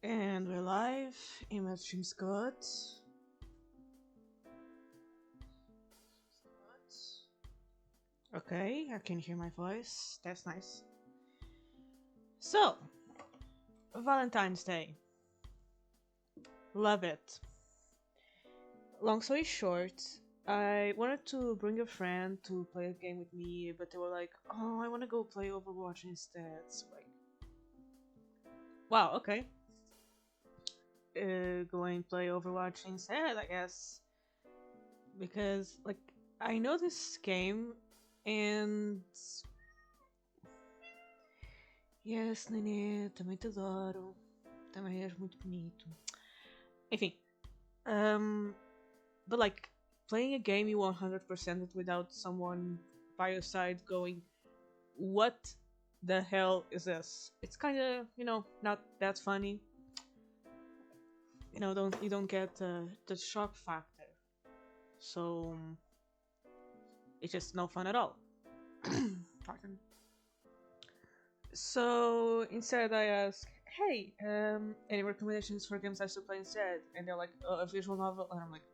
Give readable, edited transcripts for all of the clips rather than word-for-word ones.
And we're live. Image seems good. Okay, I can hear my voice. That's nice. So, Valentine's Day. Love it. Long story short, I wanted to bring a friend to play a game with me, but they were like, "Oh, I want to go play Overwatch instead." So like, wow, okay. Go and play Overwatch instead, I guess, because like I know this game, and yes, Nenê, também te adoro. Também és muito bonito. Enfim, um, but like playing a game you 100% it without someone by your side going, "What the hell is this?" It's kind of not that funny. Don't get the shock factor. So it's just no fun at all. Pardon. So instead, I ask, "Hey, any recommendations for games I should play instead?" And they're like, "A visual novel," and I'm like,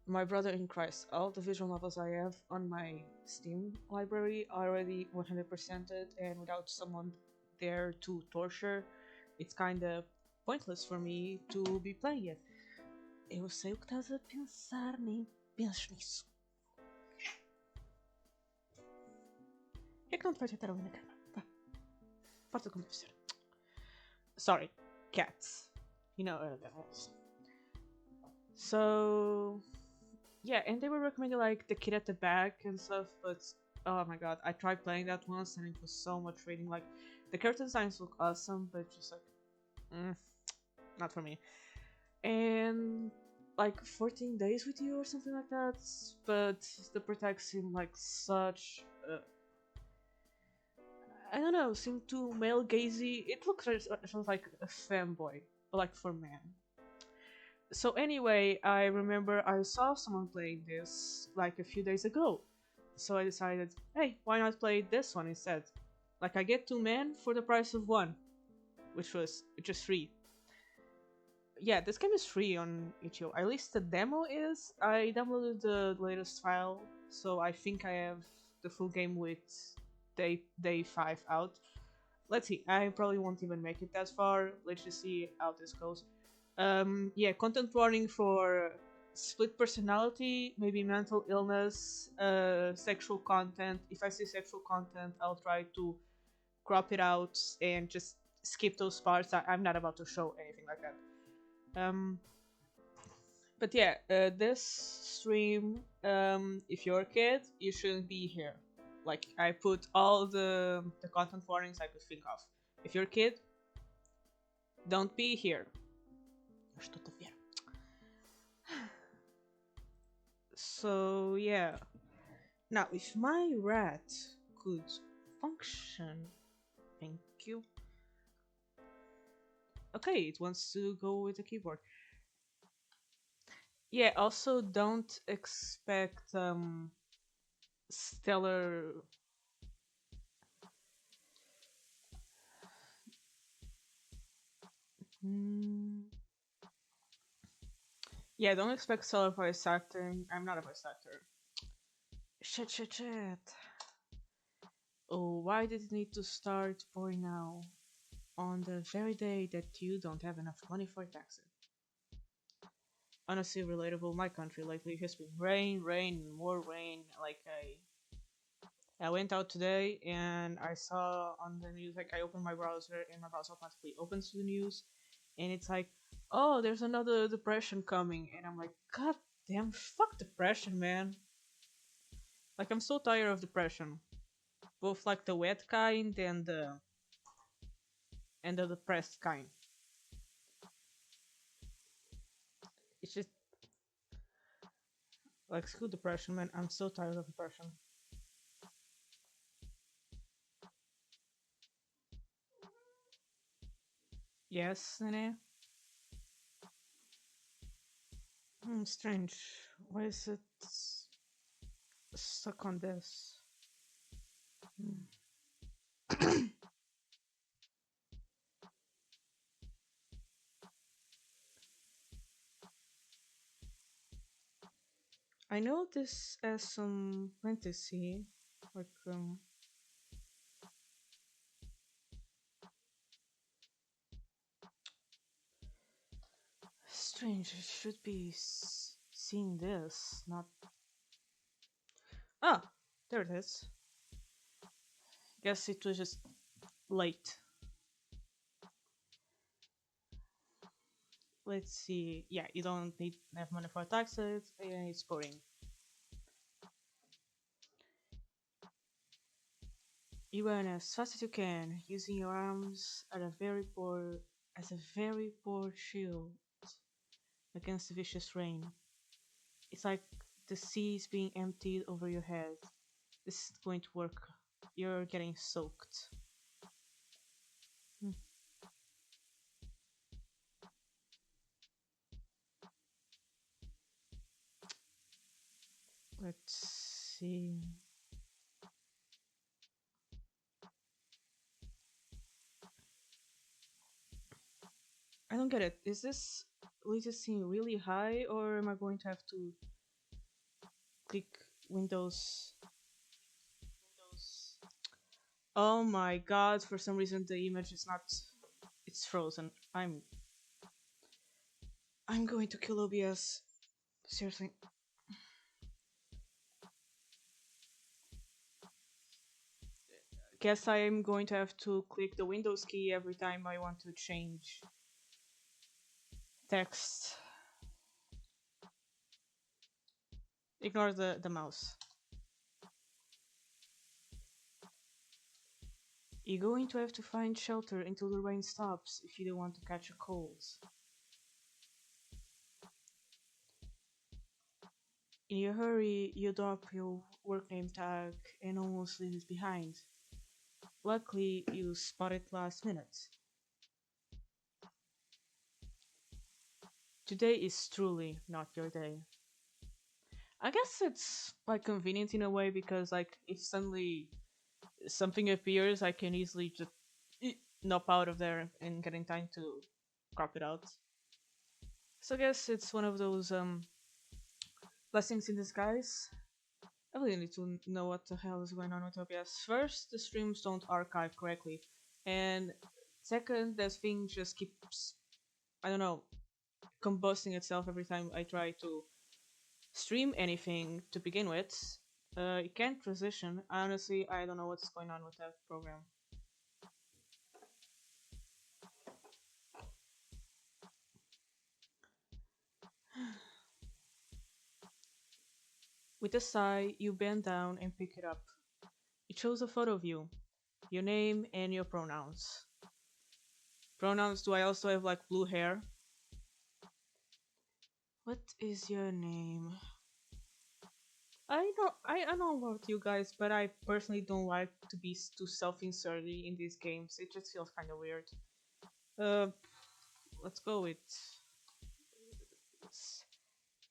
"My brother in Christ, all the visual novels I have on my Steam library are already 100%ed, and without someone there to torture, it's kind of pointless for me to be playing it." Eu sei o que estás a pensar, nem penses nisso. Por que não te vais deitar ali na cama? Vá, porta como deve ser. Sorry, cats. That was. So, yeah, and they were recommending like the kid at the back and stuff, but oh my god, I tried playing that once and it was so much reading. Like, the character designs look awesome, but just like, not for me. And like 14 days with you or something like that, but the protect seemed like such. I don't know, seemed too male gazy. It looks like a fanboy, but like for men. So anyway, I remember I saw someone playing this like a few days ago. So I decided, hey, why not play this one instead? Like I get two men for the price of one, which was just free. Yeah, this game is free on itch.io. At least the demo is. I downloaded the latest file, so I think I have the full game with day 5 out. Let's see. I probably won't even make it that far. Let's just see how this goes. Yeah, content warning for split personality, maybe mental illness, sexual content. If I see sexual content, I'll try to crop it out and just skip those parts. I'm not about to show anything like that. But yeah, this stream, if you're a kid, you shouldn't be here. Like, I put all the content warnings I could think of. If you're a kid, don't be here. Estou-te a ver. So, yeah. Now, if my rat could function... Thank you. Okay, it wants to go with the keyboard. Yeah, also don't expect stellar... Yeah, don't expect stellar voice acting. I'm not a voice actor. Shit. Oh, why did it need to start pouring now? On the very day that you don't have enough money for a taxi. Honestly, relatable. My country lately has been rain, more rain. Like I went out today and I saw on the news. Like I opened my browser and my browser automatically opens the news, and it's like, oh, there's another depression coming, and I'm like, God damn, fuck depression, man. Like I'm so tired of depression, both like the wet kind and the depressed kind. It's just like screw depression, man. I'm so tired of depression. Yes, Nene. Strange. Why is it stuck on this? I know this as some fantasy, like strange. I should be seeing this, not. Ah, there it is. Guess it was just late. Let's see. Yeah, you don't need enough money for taxes, and it's boring. You run as fast as you can, using your arms at a very poor as a very poor shield against the vicious rain. It's like the sea is being emptied over your head. This is going to work. You're getting soaked. Hmm. Let's see. I don't get it. Is this latency really high, or am I going to have to click Windows? Windows. Oh my god! For some reason, the image is not. It's frozen. I'm going to kill OBS. Seriously. Guess I'm going to have to click the Windows key every time I want to change text. Ignore the mouse. You're going to have to find shelter until the rain stops if you don't want to catch a cold. In your hurry, you drop your work name tag and almost leave it behind. Luckily, you spot it last minute. Today is truly not your day. I guess it's like convenient in a way because like if suddenly something appears, I can easily just nop out of there and get in time to crop it out. So I guess it's one of those blessings in disguise. I really need to know what the hell is going on with OBS. First, the streams don't archive correctly, and second, the thing just keeps, I don't know, combusting itself every time I try to stream anything to begin with. It can't transition. Honestly, I don't know what's going on with that program. With a sigh, you bend down and pick it up. It shows a photo of you, your name, and your pronouns. Pronouns, do I also have like blue hair? What is your name? I don't know about you guys, but I personally don't like to be too self-inserted in these games. It just feels kind of weird. Uh, let's go with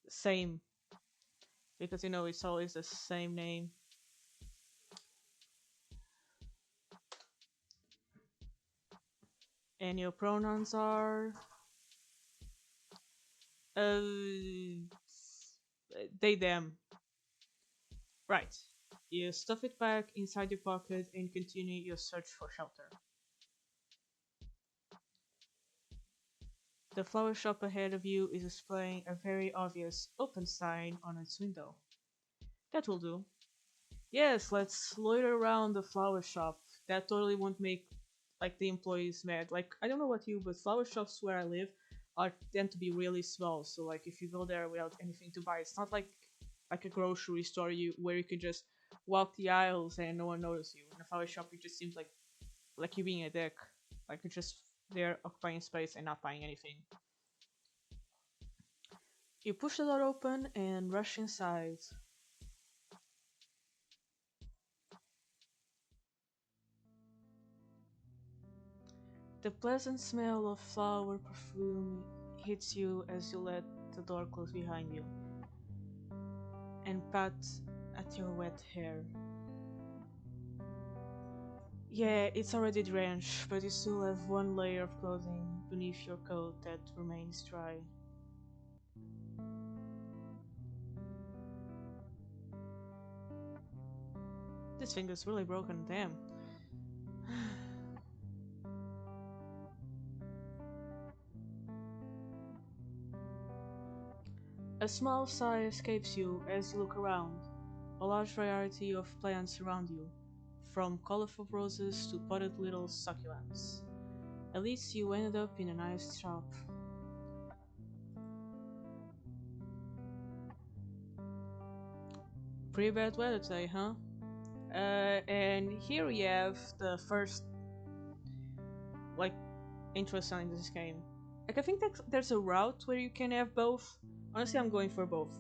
same because you know it's always the same name. And your pronouns are uh they them. Right. You stuff it back inside your pocket and continue your search for shelter. The flower shop ahead of you is displaying a very obvious open sign on its window. That will do. Yes, let's loiter around the flower shop. That totally won't make like the employees mad. Like I don't know about you, but flower shops where I live are tend to be really small. So like if you go there without anything to buy, it's not like a grocery store where you can just walk the aisles and no one notices you. In a flower shop, it just seems like you being a dick. Like you're just there occupying space and not buying anything. You push the door open and rush inside. The pleasant smell of flower perfume hits you as you let the door close behind you and pat at your wet hair. Yeah, it's already drenched, but you still have one layer of clothing beneath your coat that remains dry. This thing is really broken, damn. A small sigh escapes you as you look around. A large variety of plants surround you, from colorful roses to potted little succulents. At least you ended up in a nice shop. Pretty bad weather today, huh? And here we have the first, like, interest in this game. Like, I think that there's a route where you can have both. Honestly, I'm going for both.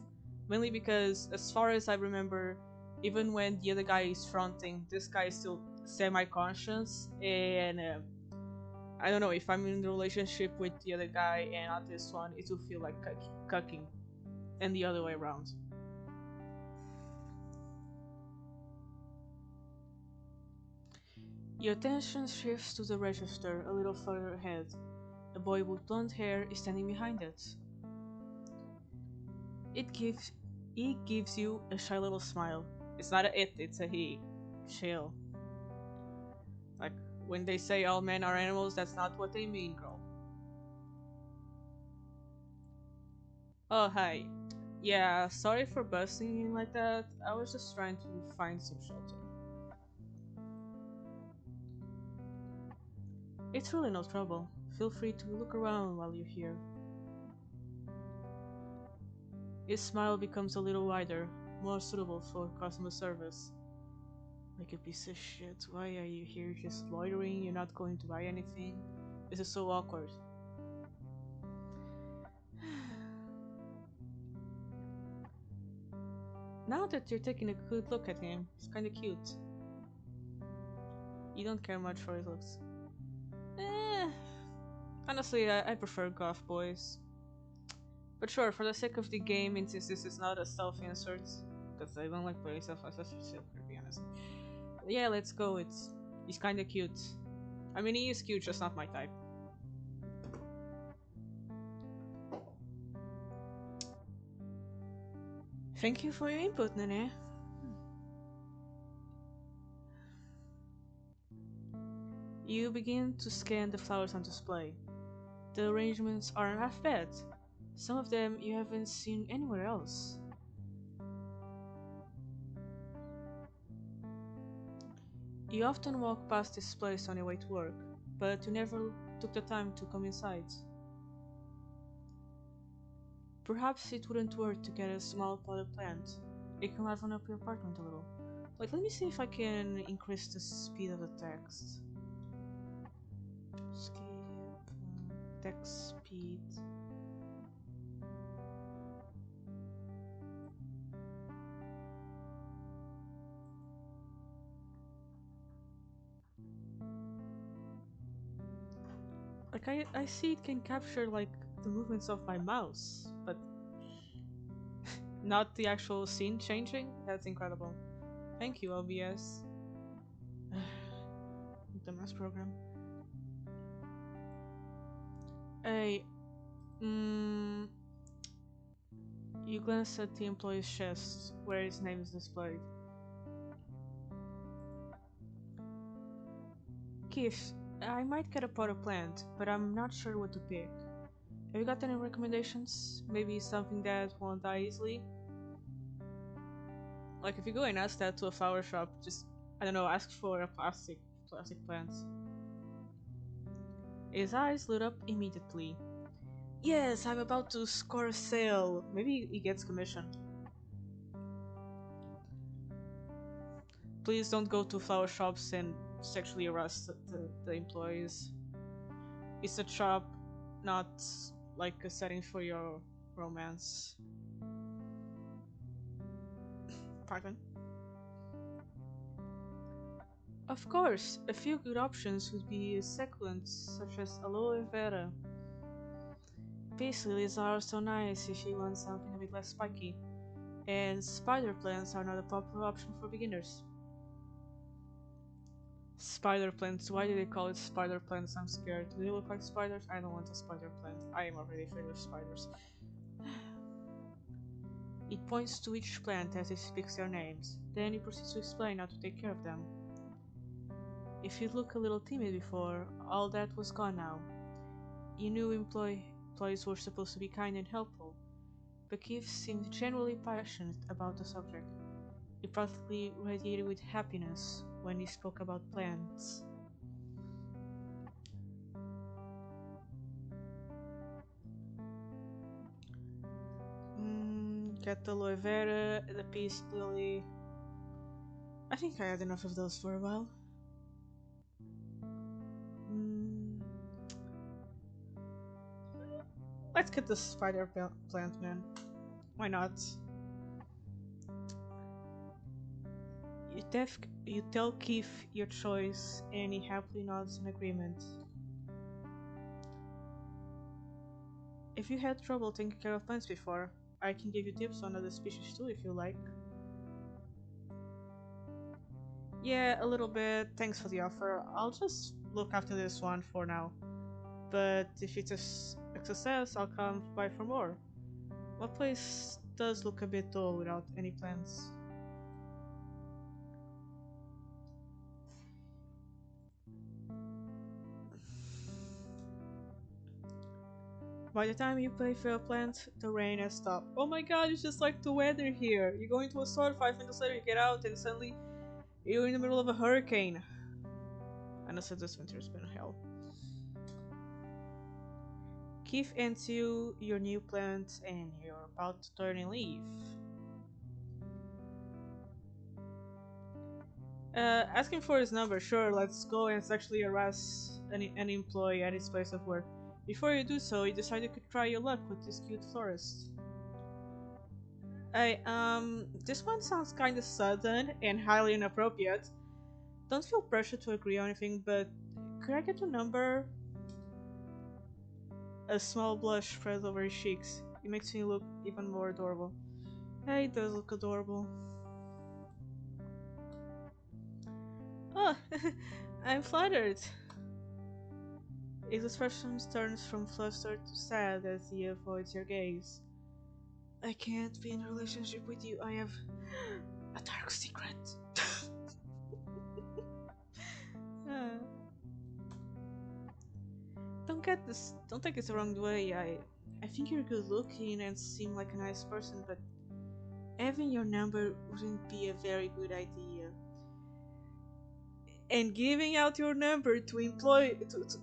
Mainly because, as far as I remember, even when the other guy is fronting, this guy is still semi-conscious, and I don't know, if I'm in a relationship with the other guy and not this one, it will feel like cucking, and the other way around. Your attention shifts to the register a little further ahead. A boy with blonde hair is standing behind it. It gives He gives you a shy little smile. It's not a it, it's a he. Chill. Like, when they say all men are animals, that's not what they mean, girl. Oh, hi. Yeah, sorry for busting in like that. I was just trying to find some shelter. It's really no trouble. Feel free to look around while you're here. His smile becomes a little wider, more suitable for customer service. Like a piece of shit, why are you here just loitering? You're not going to buy anything? This is so awkward. Now that you're taking a good look at him, he's kinda cute. You don't care much for his looks. Eh, honestly, I prefer goth boys. But sure, for the sake of the game, and since this is not a self insert, because I don't like playing self insert, to be honest. Yeah, let's go. He's kinda cute. I mean, he is cute, just not my type. Thank you for your input, Nene. You begin to scan the flowers on display. The arrangements aren't half bad. Some of them you haven't seen anywhere else. You often walk past this place on your way to work, but you never took the time to come inside. Perhaps it wouldn't work to get a small potted plant. It can liven up your apartment a little. Like, let me see if I can increase the speed of the text. Skip text speed. Like, I see it can capture like the movements of my mouse, but not the actual scene changing. That's incredible. Thank you, OBS. The mass program. Hey, you glance at the employee's chest, where his name is displayed. Keith, I might get a potted plant, but I'm not sure what to pick. Have you got any recommendations? Maybe something that won't die easily? Like, if you go and ask that to a flower shop, just, I don't know, ask for a plastic plant. His eyes lit up immediately. Yes, I'm about to score a sale. Maybe he gets commission. Please don't go to flower shops and sexually harass the employees. It's a shop, not like a setting for your romance. Pardon? Of course, a few good options would be succulents such as aloe vera. Peace lilies are so nice if you want something a bit less spiky, and spider plants are not a popular option for beginners. Spider plants, why do they call it spider plants? I'm scared. Do they look like spiders? I don't want a spider plant. I am already afraid of spiders. It points to each plant as it speaks their names. Then he proceeds to explain how to take care of them. If you look a little timid before, all that was gone now. You knew employees were supposed to be kind and helpful, but Keith seemed genuinely passionate about the subject. He practically radiated with happiness when he spoke about plants. Get the aloe vera, the peace lily. I think I had enough of those for a while. Mm, let's get the spider plant, man. Why not? You tell Keith your choice, and he happily nods in agreement. If you had trouble taking care of plants before, I can give you tips on other species too if you like. Yeah, a little bit. Thanks for the offer. I'll just look after this one for now. But if it's a success, I'll come by for more. My place does look a bit dull without any plants. By the time you pay for a plant, the rain has stopped. Oh my god, it's just like the weather here. You go into a store, 5 minutes later you get out, and suddenly you're in the middle of a hurricane. Honestly, this winter's been hell. Keith hands you your new plant, and you're about to turn and leave. Asking for his number, sure, let's go and sexually harass an employee at his place of work. Before you do so, you decide you could try your luck with this cute florist. Hey, this one sounds kinda sudden and highly inappropriate. Don't feel pressure to agree on anything, but could I get your number? A small blush spreads over his cheeks. It makes me look even more adorable. Hey, it does look adorable. Oh, I'm flattered. His expression turns from flustered to sad as he avoids your gaze. I can't be in a relationship with you. I have a dark secret. Uh, don't take this the wrong way. I think you're good looking and seem like a nice person, but having your number wouldn't be a very good idea. And giving out your number to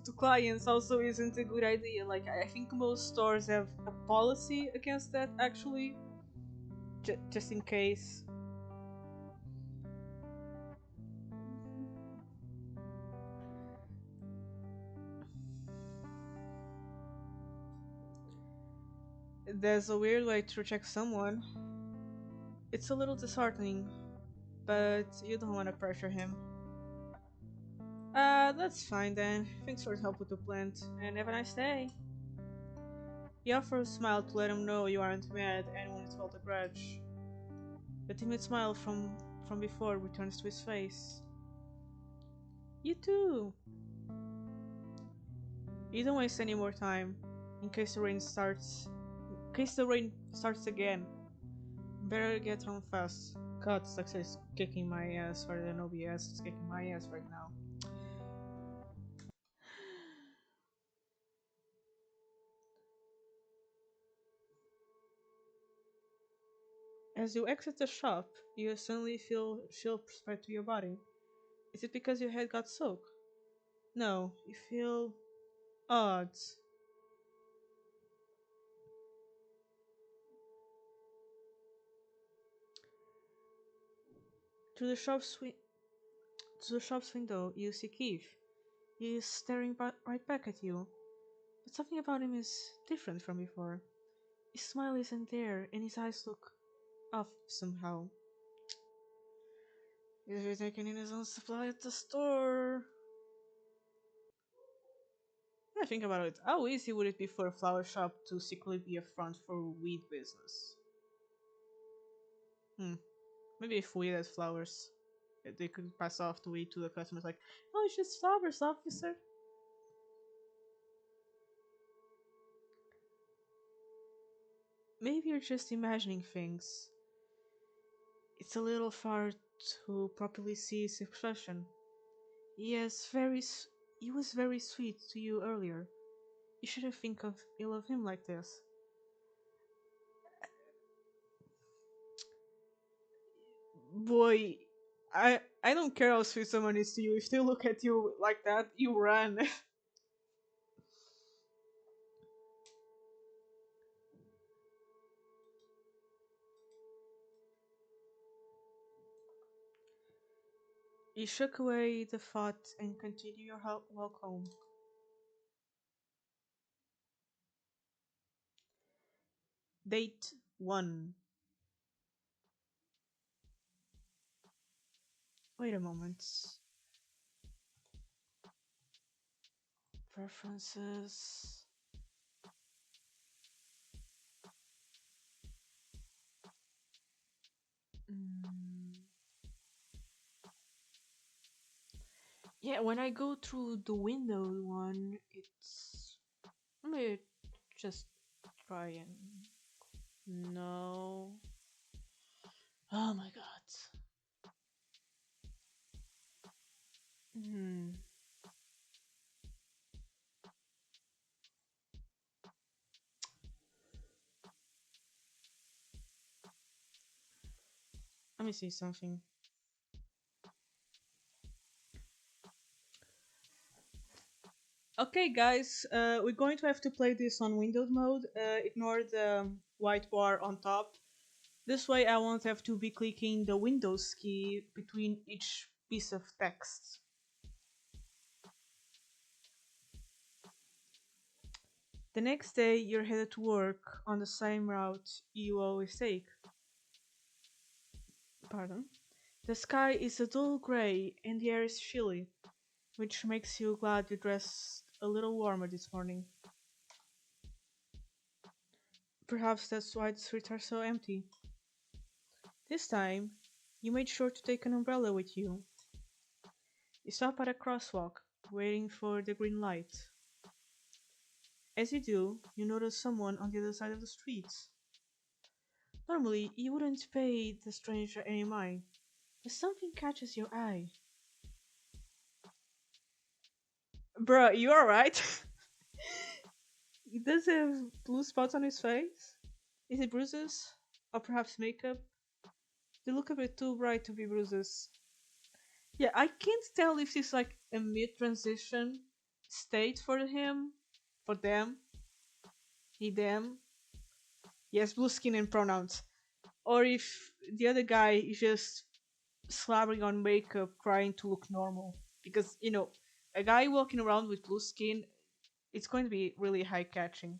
to clients also isn't a good idea. Like I think most stores have a policy against that actually, just in case. There's a weird way to reject someone. It's a little disheartening, but you don't want to pressure him. That's fine then. Thanks for the help with the plant, and have a nice day. He offers a smile to let him know you aren't mad and won't hold a grudge. The timid smile from before returns to his face. You too! You don't waste any more time, in case the rain starts. In case the rain starts again. Better get home fast. God, success is kicking my ass harder than OBS is kicking my ass right now. As you exit the shop, you suddenly feel chill spread to your body. Is it because your head got soaked? No, you feel odd. Through the shop's wi- through the shop's window, you see Keith. He is staring right back at you, but something about him is different from before. His smile isn't there, and his eyes look off somehow. Is he taking in his own supply at the store? I think about it. How easy would it be for a flower shop to secretly be a front for weed business? Hmm. Maybe if weed has flowers, they could pass off the weed to the customers like, oh, it's just flowers, officer. Maybe you're just imagining things. It's a little far to properly see his expression. Yes, he was very sweet to you earlier. You shouldn't think of ill of him like this. Boy, I don't care how sweet someone is to you. If they look at you like that, you run. You shook away the thought and continued your walk home. Date 1. Wait a moment. Preferences. Mm. Yeah, when I go through the window one, it's. Let me just try and. No. Oh my god. Hmm. Let me see something. Okay, guys, we're going to have to play this on Windows mode. Ignore the white bar on top. This way, I won't have to be clicking the Windows key between each piece of text. The next day, you're headed to work on the same route you always take. Pardon? The sky is a dull gray and the air is chilly, which makes you glad you dressed a little warmer this morning. Perhaps that's why the streets are so empty. This time, you made sure to take an umbrella with you. You stop at a crosswalk, waiting for the green light. As you do, you notice someone on the other side of the street. Normally, you wouldn't pay the stranger any mind, but something catches your eye. Bruh, you alright? He does have blue spots on his face. Is it bruises? Or perhaps makeup? They look a bit too bright to be bruises. Yeah, I can't tell if it's like a mid transition state for him, for them, he, them. Yes, blue skin and pronouns. Or if the other guy is just slathering on makeup, trying to look normal. Because, a guy walking around with blue skin, it's going to be really high catching.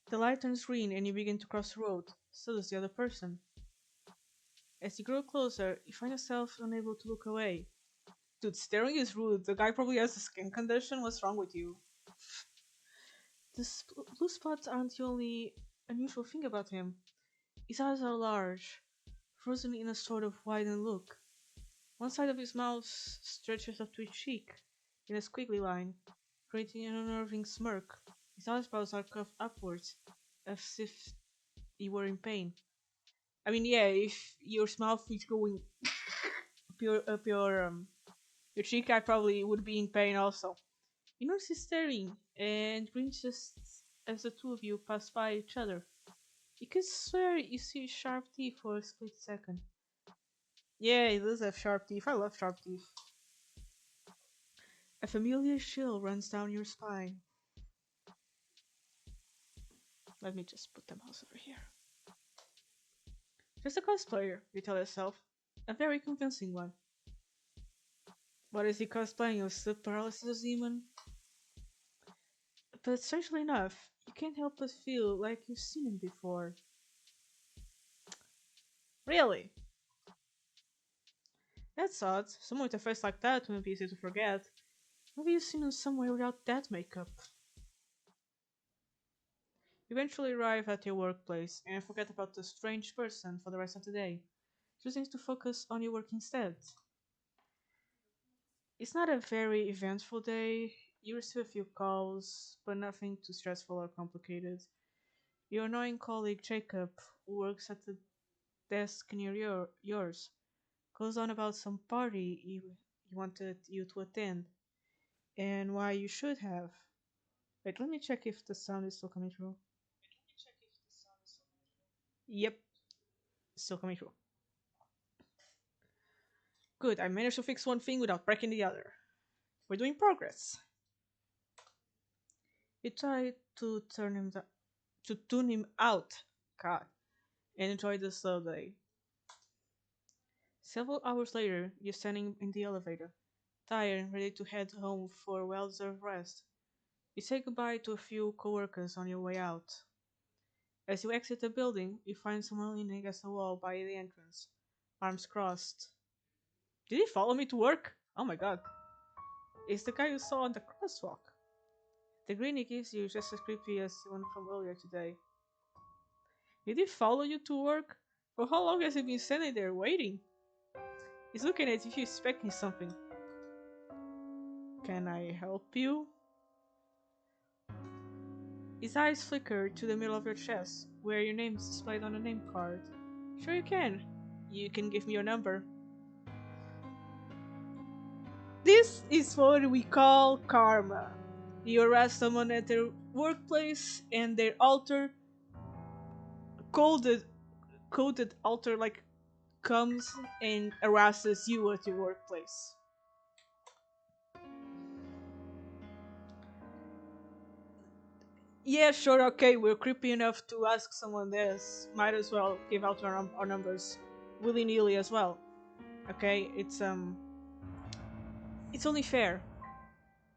The light turns green and you begin to cross the road. So does the other person. As you grow closer, you find yourself unable to look away. Dude, staring is rude. The guy probably has a skin condition. What's wrong with you? The blue spots aren't the only unusual thing about him. His eyes are large, frozen in a sort of widened look. One side of his mouth stretches up to his cheek, in a squiggly line, creating an unnerving smirk. His eyebrows are curved upwards, as if he were in pain. I mean, yeah, if your mouth is going up your cheek, I probably would be in pain also. You notice he's staring, and grins just as the two of you pass by each other. You could swear you see sharp teeth for a split second. Yeah, he does have sharp teeth. I love sharp teeth. A familiar chill runs down your spine. Let me just put the mouse over here. Just a cosplayer, you tell yourself. A very convincing one. What is he cosplaying? A sleep paralysis demon? But strangely enough, you can't help but feel like you've seen him before. Really? That's odd. Someone with a face like that wouldn't be easy to forget. Maybe you've seen him somewhere without that makeup. You eventually arrive at your workplace and forget about the strange person for the rest of the day, choosing to focus on your work instead. It's not a very eventful day. You receive a few calls, but nothing too stressful or complicated. Your annoying colleague Jacob, who works at the desk near yours, goes on about some party he wanted you to attend, and why you should have. Wait, let me check if the sound is still coming through. Yep, still coming through. Good, I managed to fix one thing without breaking the other. We're doing progress. You try to to tune him out, God, and enjoy the slow day. Several hours later, you're standing in the elevator, tired and ready to head home for a well-deserved rest. You say goodbye to a few coworkers on your way out. As you exit the building, you find someone leaning against the wall by the entrance, arms crossed. Did he follow me to work? Oh my god. It's the guy you saw on the crosswalk. The grin he gives you is just as creepy as the one from earlier today. Did he follow you to work? For how long has he been standing there waiting? He's looking at you expecting something. Can I help you? His eyes flicker to the middle of your chest, where your name is displayed on a name card. Sure you can. You can give me your number. This is what we call karma. You arrest someone at their workplace and their alter coded alter like comes and harasses you at your workplace. Yeah, sure, okay, we're creepy enough to ask someone this. Might as well give out our numbers willy nilly as well. Okay, it's only fair.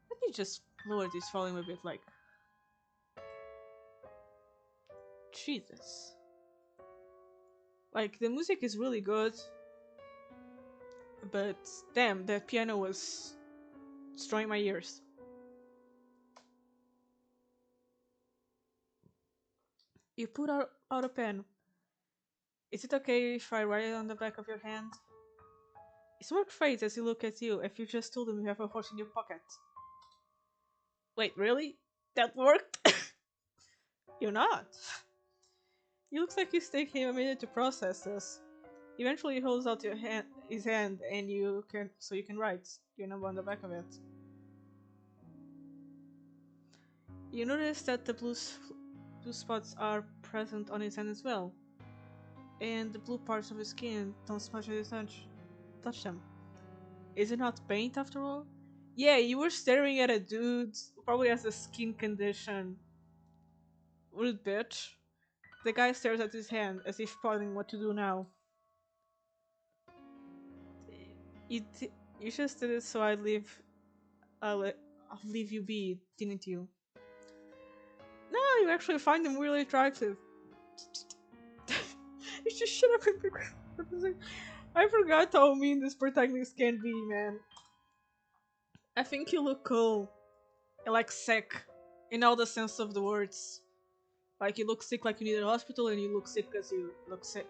Let me just lower this volume a bit, like, Jesus. Like, the music is really good, but damn, that piano was destroying my ears. You put out a pen. Is it okay if I write it on the back of your hand? His work fades as he looks at you, if you just told him you have a horse in your pocket. Wait, really? That worked? You're not. It looks like it's taking him a minute to process this. Eventually, he holds out his hand, and you can write your number on the back of it. You notice that the blue spots are present on his hand as well, and the blue parts of his skin don't smudge as you touch them. Is it not paint after all? Yeah, you were staring at a dude who probably has a skin condition. Rude bitch. The guy stares at his hand as if plotting what to do now. You, you just did it so I'll leave you be, didn't you? No, you actually find him really attractive. You just shut up and be. I forgot how mean this protagonist can be, man. I think you look cool. And like sick. In all the sense of the words. Like you look sick like you need a hospital and you look sick because you look sick.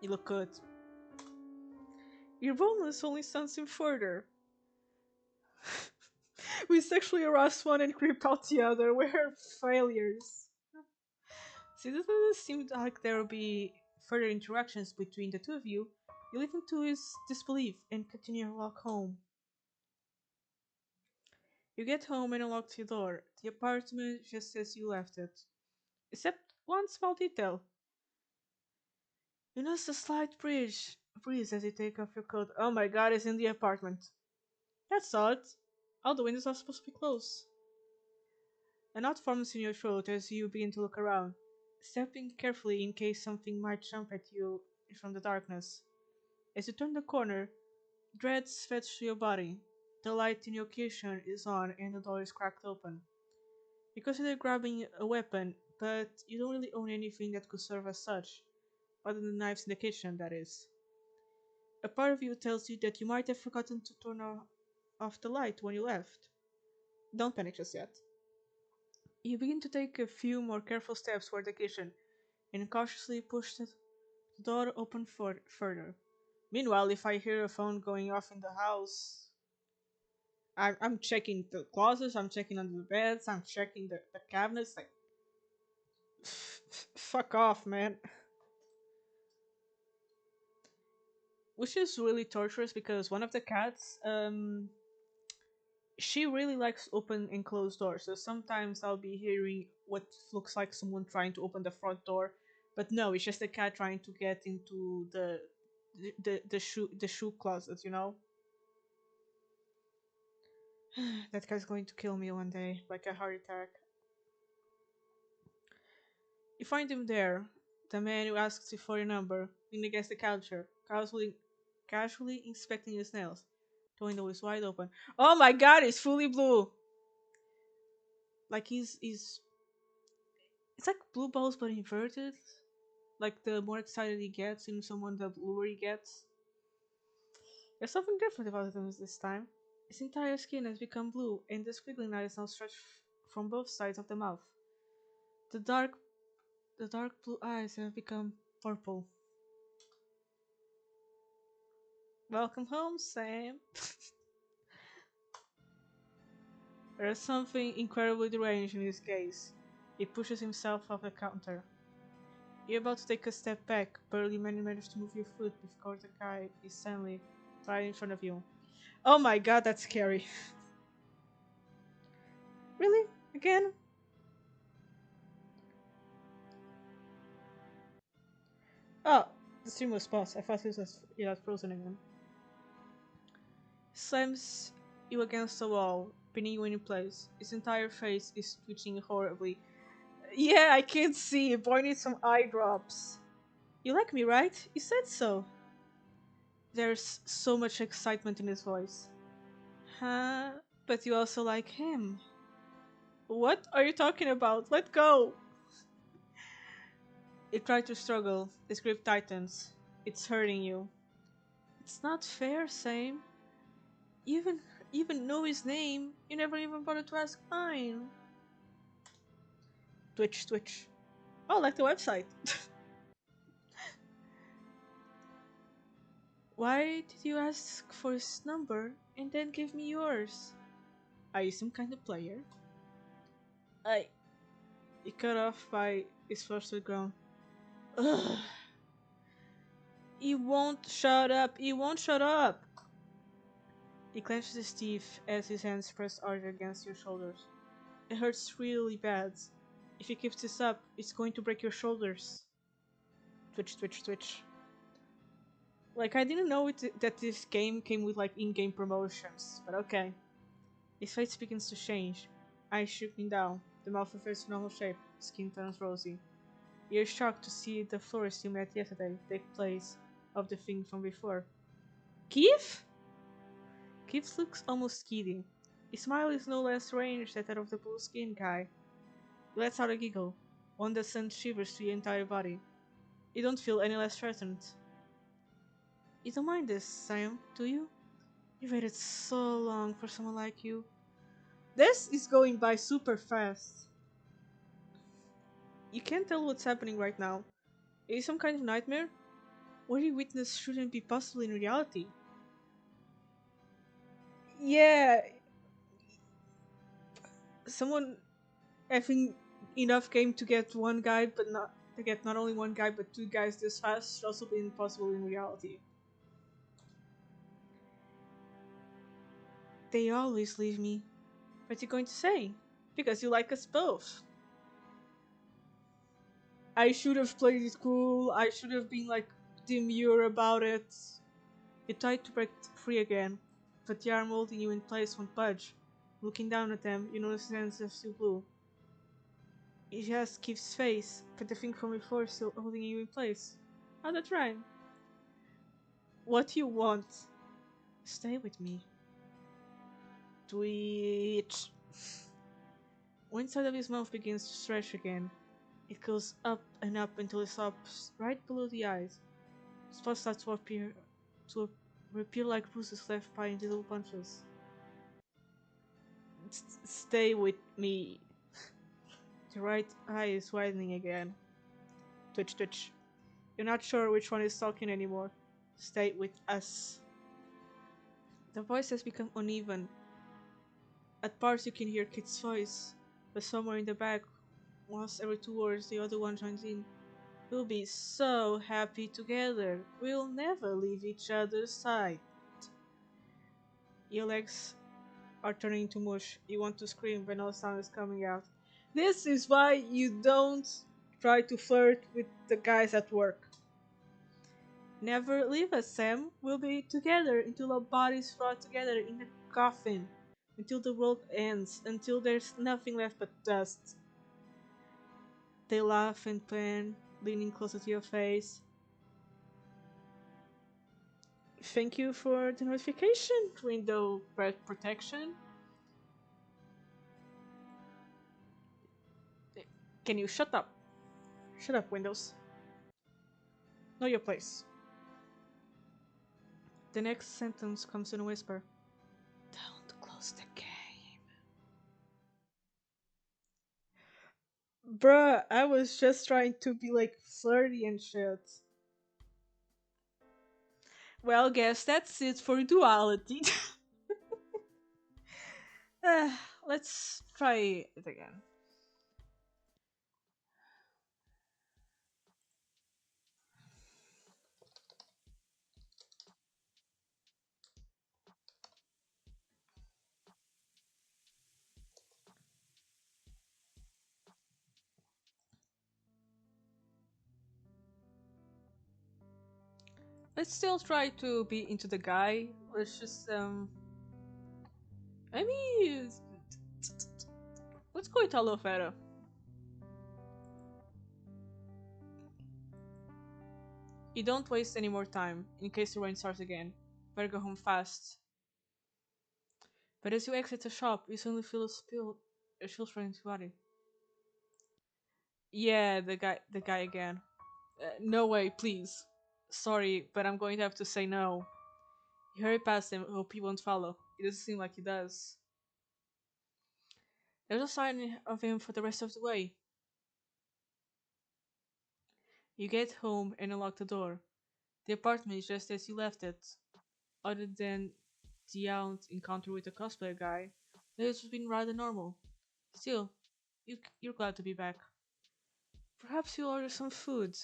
You look good. Your bonus only sends him further. We sexually harassed one and creeped out the other. We're failures. See, this doesn't seem like there will be further interactions between the two of you. You leave him to his disbelief and continue your walk home. You get home and unlock the door. The apartment just as you left it. Except one small detail. You notice a slight breeze as you take off your coat. Oh my god, it's in the apartment. That's odd. All the windows are supposed to be closed. A knot forms in your throat as you begin to look around, stepping carefully in case something might jump at you from the darkness. As you turn the corner, dread sweats through your body. The light in your kitchen is on and the door is cracked open. You consider grabbing a weapon, but you don't really own anything that could serve as such, other than knives in the kitchen, that is. A part of you tells you that you might have forgotten to turn off the light when you left. Don't panic just yet. You begin to take a few more careful steps toward the kitchen and cautiously push the door open further. Meanwhile, if I hear a phone going off in the house, I'm checking the closets, I'm checking under the beds, I'm checking the cabinets. Like, fuck off, man. Which is really torturous because one of the cats, she really likes open and closed doors. So sometimes I'll be hearing what looks like someone trying to open the front door, but no, it's just a cat trying to get into the shoe closet. That guy's going to kill me one day, like a heart attack. You find him there, the man who asks you for your number, leaning against the counter, casually inspecting his nails. The window is wide open. Oh my god, he's fully blue! Like he's it's like blue balls but inverted. Like the more excited he gets in someone, the bluer he gets. There's something different about him this time. His entire skin has become blue, and the squiggly line is now stretched from both sides of the mouth. The dark, the dark blue eyes have become purple. Welcome home, Sam. There is something incredibly deranged in his gaze. He pushes himself off the counter. You're about to take a step back, barely manage to move your foot before the guy is suddenly right in front of you. Oh my god, that's scary. Really? Again? Oh, the stream was paused. I thought it was frozen again. Slams you against the wall, pinning you in place. His entire face is twitching horribly. Yeah, I can see. Boy needs some eye drops. You like me, right? You said so. There's so much excitement in his voice. Huh? But you also like him. What are you talking about? Let go! You try to struggle. His grip tightens. It's hurting you. It's not fair, Sam. You even know his name. You never even bothered to ask mine. Twitch, twitch. Oh, like the website. Why did you ask for his number and then give me yours? Are you some kind of player? I. He cut off by his flustered groan. Ugh. He won't shut up. He won't shut up. He clenches his teeth as his hands press harder against your shoulders. It hurts really bad. If he keeps this up, it's going to break your shoulders. Twitch, twitch, twitch. Like, I didn't know that this game came with, like, in-game promotions, but okay. His face begins to change. Eyes shrinking down. The mouth reverts to normal shape. Skin turns rosy. You're shocked to see the florist you met yesterday take place of the thing from before. Keith? Keith looks almost giddy. His smile is no less strange than that of the blue-skinned guy. He lets out a giggle, one that sends shivers through your entire body. You don't feel any less threatened. You don't mind this, Sam, do you? You waited so long for someone like you. This is going by super fast. You can't tell what's happening right now. Is it some kind of nightmare? What you witness shouldn't be possible in reality. Yeah, someone having enough game to get one guy, but not to get not only one guy but two guys this fast should also be impossible in reality. They always leave me. What you going to say? Because you like us both. I should have played it cool. I should have been like demure about it. You tried to break free again, but the arm holding you in place won't budge. Looking down at them, you notice his hands are still blue. He just keeps face, but the thing from before is still holding you in place. How'd that rhyme? What you want? Stay with me. Twitch. One side of his mouth begins to stretch again. It goes up and up until it stops right below the eyes. Spots start to appear like bruises left by little punches. Stay with me. The right eye is widening again. Twitch, twitch. You're not sure which one is talking anymore. Stay with us. The voice has become uneven. At parts you can hear Kit's voice, but somewhere in the back, once every 2 words, the other one joins in. We'll be so happy together. We'll never leave each other's side. Your legs are turning into mush. You want to scream, but no sound is coming out. This is why you don't try to flirt with the guys at work. Never leave us, Sam. We'll be together until our bodies rot together in a coffin. Until the world ends. Until there's nothing left but dust. They laugh and plan, leaning closer to your face. Thank you for the notification, window protection. Can you shut up? Shut up, Windows. Know your place. The next sentence comes in a whisper. Don't close the game. Bruh, I was just trying to be like flirty and shit. Well, guess that's it for Duality. uh, let's try it again. Let's still try to be into the guy. Let's just maybe let's go Italo Fera. You don't waste any more time, in case the rain starts again. Better go home fast. But as you exit the shop, you suddenly feel a chill running through your body. Yeah, the guy again. No way, please. Sorry, but I'm going to have to say no. You hurry past him, hope he won't follow. It doesn't seem like he does. There's a sign of him for the rest of the way. You get home and unlock the door. The apartment is just as you left it. Other than the encounter with the cosplayer guy, it's been rather normal. Still, you're glad to be back. Perhaps you'll order some food.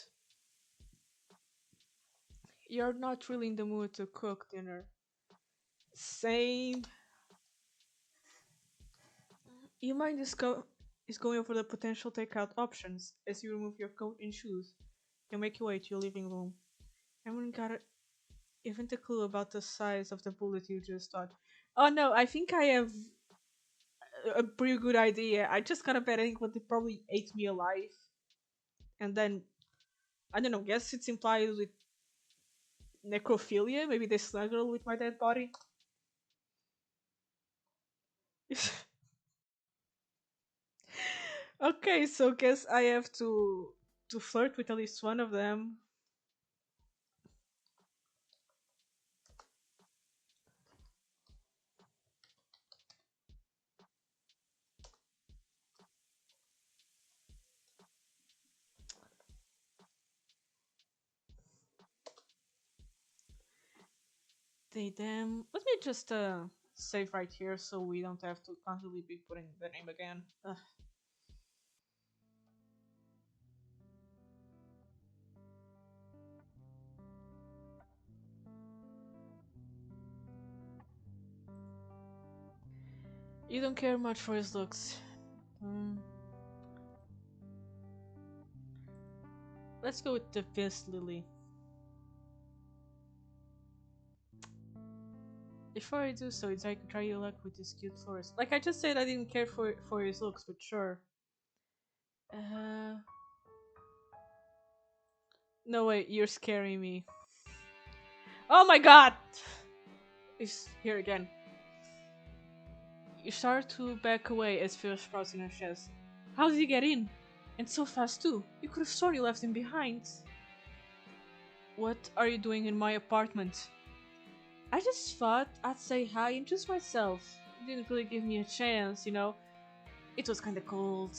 You're not really in the mood to cook dinner. Same. Your mind is going over the potential takeout options as you remove your coat and shoes. You make your way to your living room. Haven't got even a clue about the size of the bullet you just thought. Oh no, I think I have a pretty good idea. I just got a bad inkling they probably ate me alive. And then, I don't know, guess it's implied with necrophilia. Maybe they snuggle with my dead body. Okay, so guess I have to flirt with at least one of them. They damn. Let me just save right here so we don't have to constantly be putting the name again. Ugh. You don't care much for his looks. Hmm. Let's go with the Fist Lily. Before I do so, it's like try your luck with this cute florist. Like I just said, I didn't care for his looks, but sure. Uh, no way, you're scaring me. Oh my god! He's here again. You start to back away as fear sprouts in her chest. How did he get in? And so fast too. You could have sworn you left him behind. What are you doing in my apartment? I just thought I'd say hi and introduce myself. You didn't really give me a chance, you know. It was kinda cold.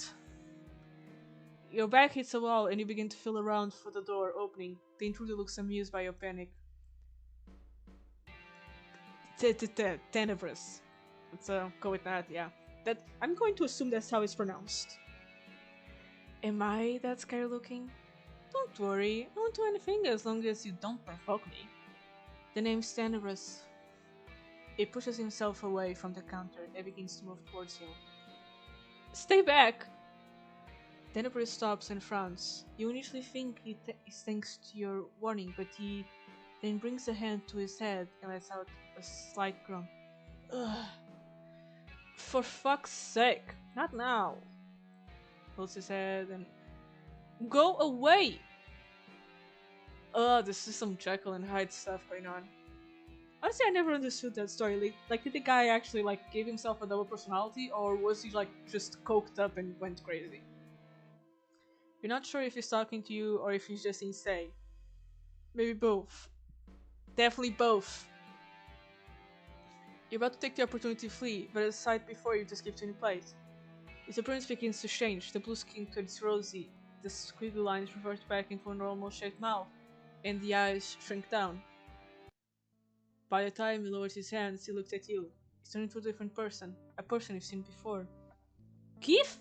Your back hits a wall and you begin to feel around for the door opening. The intruder looks amused by your panic. Tenebrous. Let's go with that, yeah. That I'm going to assume that's how it's pronounced. Am I that scary looking? Don't worry, I won't do anything as long as you don't provoke me. The name's Tenebrous. He pushes himself away from the counter and begins to move towards you. Stay back! Tenebrous stops and frowns. You initially think it's thanks to your warning, but he then brings a hand to his head and lets out a slight groan. Ugh. For fuck's sake, not now. Holds his head and... Go away! This is some Jekyll and Hyde stuff going on. Honestly, I never understood that story. Like, did the guy actually, like, give himself a double personality, or was he, like, just coked up and went crazy? You're not sure if he's talking to you or if he's just insane. Maybe both. Definitely both. You're about to take the opportunity to flee, but a sight before you just keeps you in place. His appearance begins to change. The blue skin turns rosy, the squiggly lines revert back into a normal shaped mouth, and the eyes shrink down. By the time he lowers his hands, he looks at you. He's turned into a different person, a person you've seen before. Keith?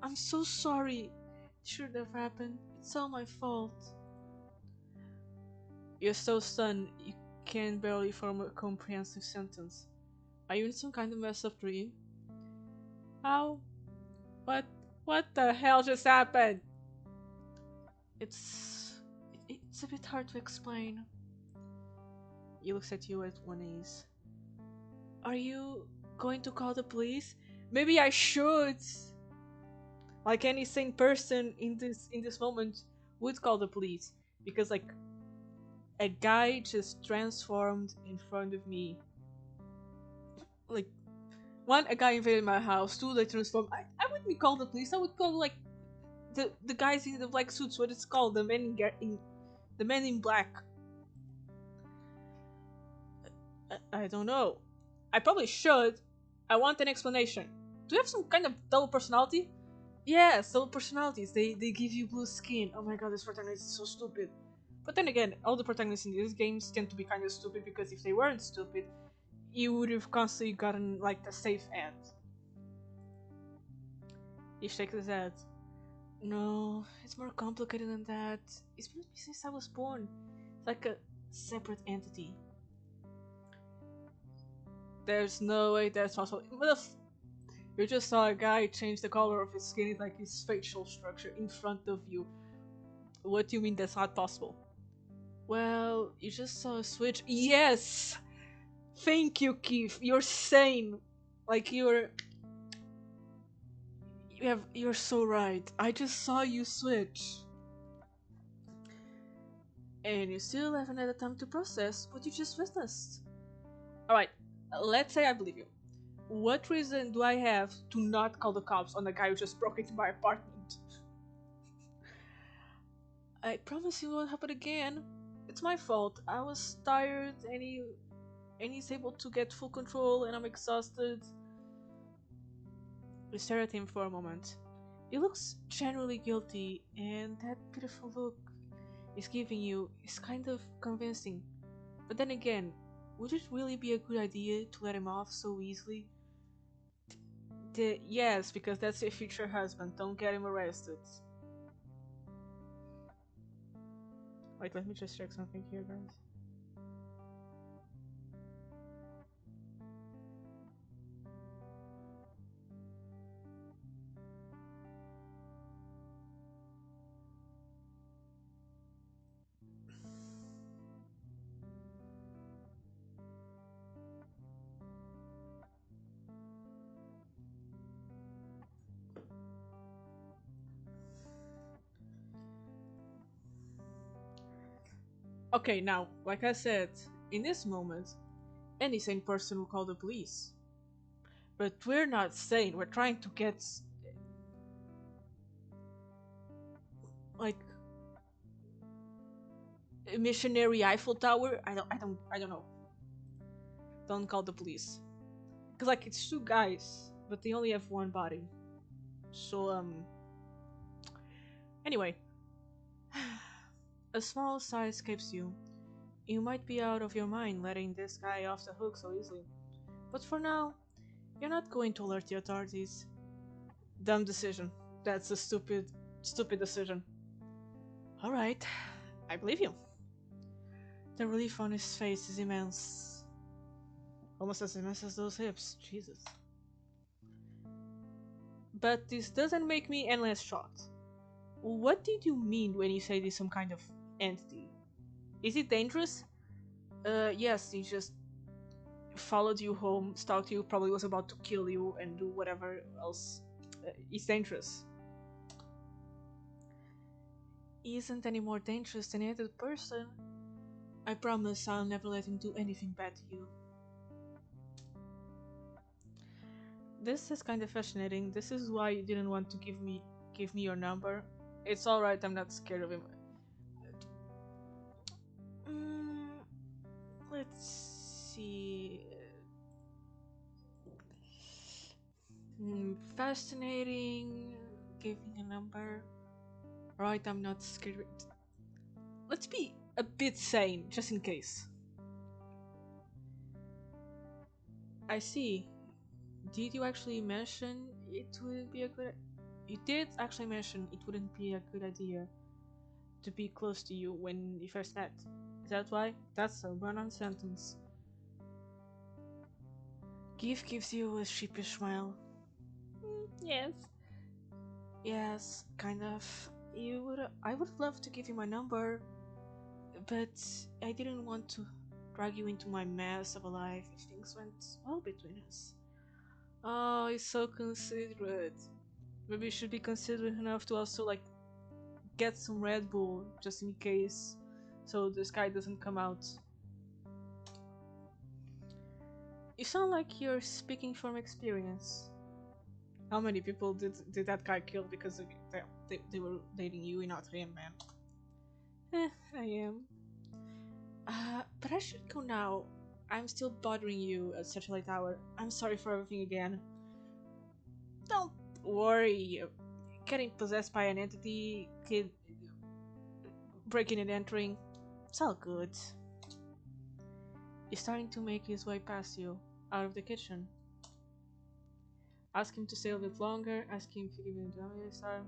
I'm so sorry. It shouldn't have happened. It's all my fault. You're so stunned, you can barely form a comprehensive sentence. Are you in some kind of messed up dream? How? What the hell just happened? It's a bit hard to explain. He looks at you at one ease. Are you going to call the police? Maybe I should. Like any sane person in this moment would call the police, because like a guy just transformed in front of me. Like, one, a guy invaded my house. Two, they transformed. I wouldn't call the police. I would call like the guys in the black suits. What it's called, the men in black. I don't know. I probably should. I want an explanation. Do you have some kind of double personality? Yes, double personalities. They give you blue skin. Oh my god, this protagonist is so stupid. But then again, all the protagonists in these games tend to be kind of stupid, because if they weren't stupid, you would have constantly gotten like the safe end. He shakes his head. No, it's more complicated than that. It's been with me since I was born. It's like a separate entity. There's no way that's possible. You just saw a guy change the color of his skin, like his facial structure, in front of you. What do you mean that's not possible? Well, you just saw a switch. Yes! Thank you, Keith. You're sane. Like, you're so right. I just saw you switch. And you still haven't had a time to process what you just witnessed. Alright, let's say I believe you. What reason do I have to not call the cops on the guy who just broke into my apartment? I promise you won't happen again. It's my fault. I was tired and he's able to get full control and I'm exhausted. We stare at him for a moment. He looks genuinely guilty, and that pitiful look he's giving you is kind of convincing. But then again, would it really be a good idea to let him off so easily? Yes, because that's your future husband. Don't get him arrested. Wait, let me just check something here, guys. Okay, now, like I said, in this moment, any sane person will call the police. But we're not sane. We're trying to get like a missionary Eiffel Tower. I don't know. Don't call the police. Cause like it's two guys, but they only have one body. So anyway, a small sigh escapes you. You might be out of your mind letting this guy off the hook so easily. But for now, you're not going to alert the authorities. Dumb decision. That's a stupid decision. Alright, I believe you. The relief on his face is immense. Almost as immense as those hips. Jesus. But this doesn't make me any less shocked. What did you mean when you say this some kind of entity? Is it dangerous? Yes, he just followed you home, stalked you, probably was about to kill you and do whatever else. It's dangerous. He isn't any more dangerous than any other person. I promise I'll never let him do anything bad to you. This is kind of fascinating. This is why you didn't want to give me your number. It's alright, I'm not scared of him. Let's see. Fascinating. Giving a number. Right, I'm not scared. Let's be a bit sane, just in case. I see. Did you actually mention it wouldn't be a good... You did actually mention it wouldn't be a good idea to be close to you when you first met. Is that why? That's a run-on sentence. Give gives you a sheepish smile. Yes. Yes, kind of. I would love to give you my number, but I didn't want to drag you into my mess of a life if things went well between us. Oh, he's so considerate. Maybe you should be considerate enough to also like get some Red Bull just in case, so this guy doesn't come out. You sound like you're speaking from experience. How many people did that guy kill because they were dating you and not him, man? I am. But I should go now. I'm still bothering you at such a late hour. I'm sorry for everything again. Don't worry. Getting possessed by an entity, kid breaking and entering, it's all good. He's starting to make his way past you, out of the kitchen. Ask him to stay a bit longer, ask him to give you the time.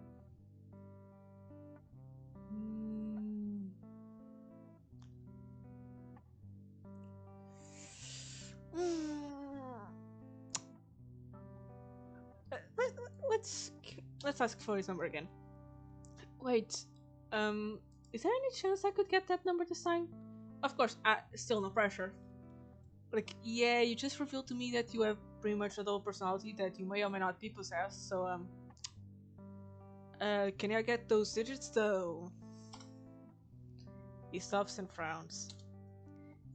Let's ask for his number again. Wait, is there any chance I could get that number this time? Of course, still no pressure. Like, yeah, you just revealed to me that you have pretty much a dull personality that you may or may not be possessed, so, can I get those digits though? He stops and frowns.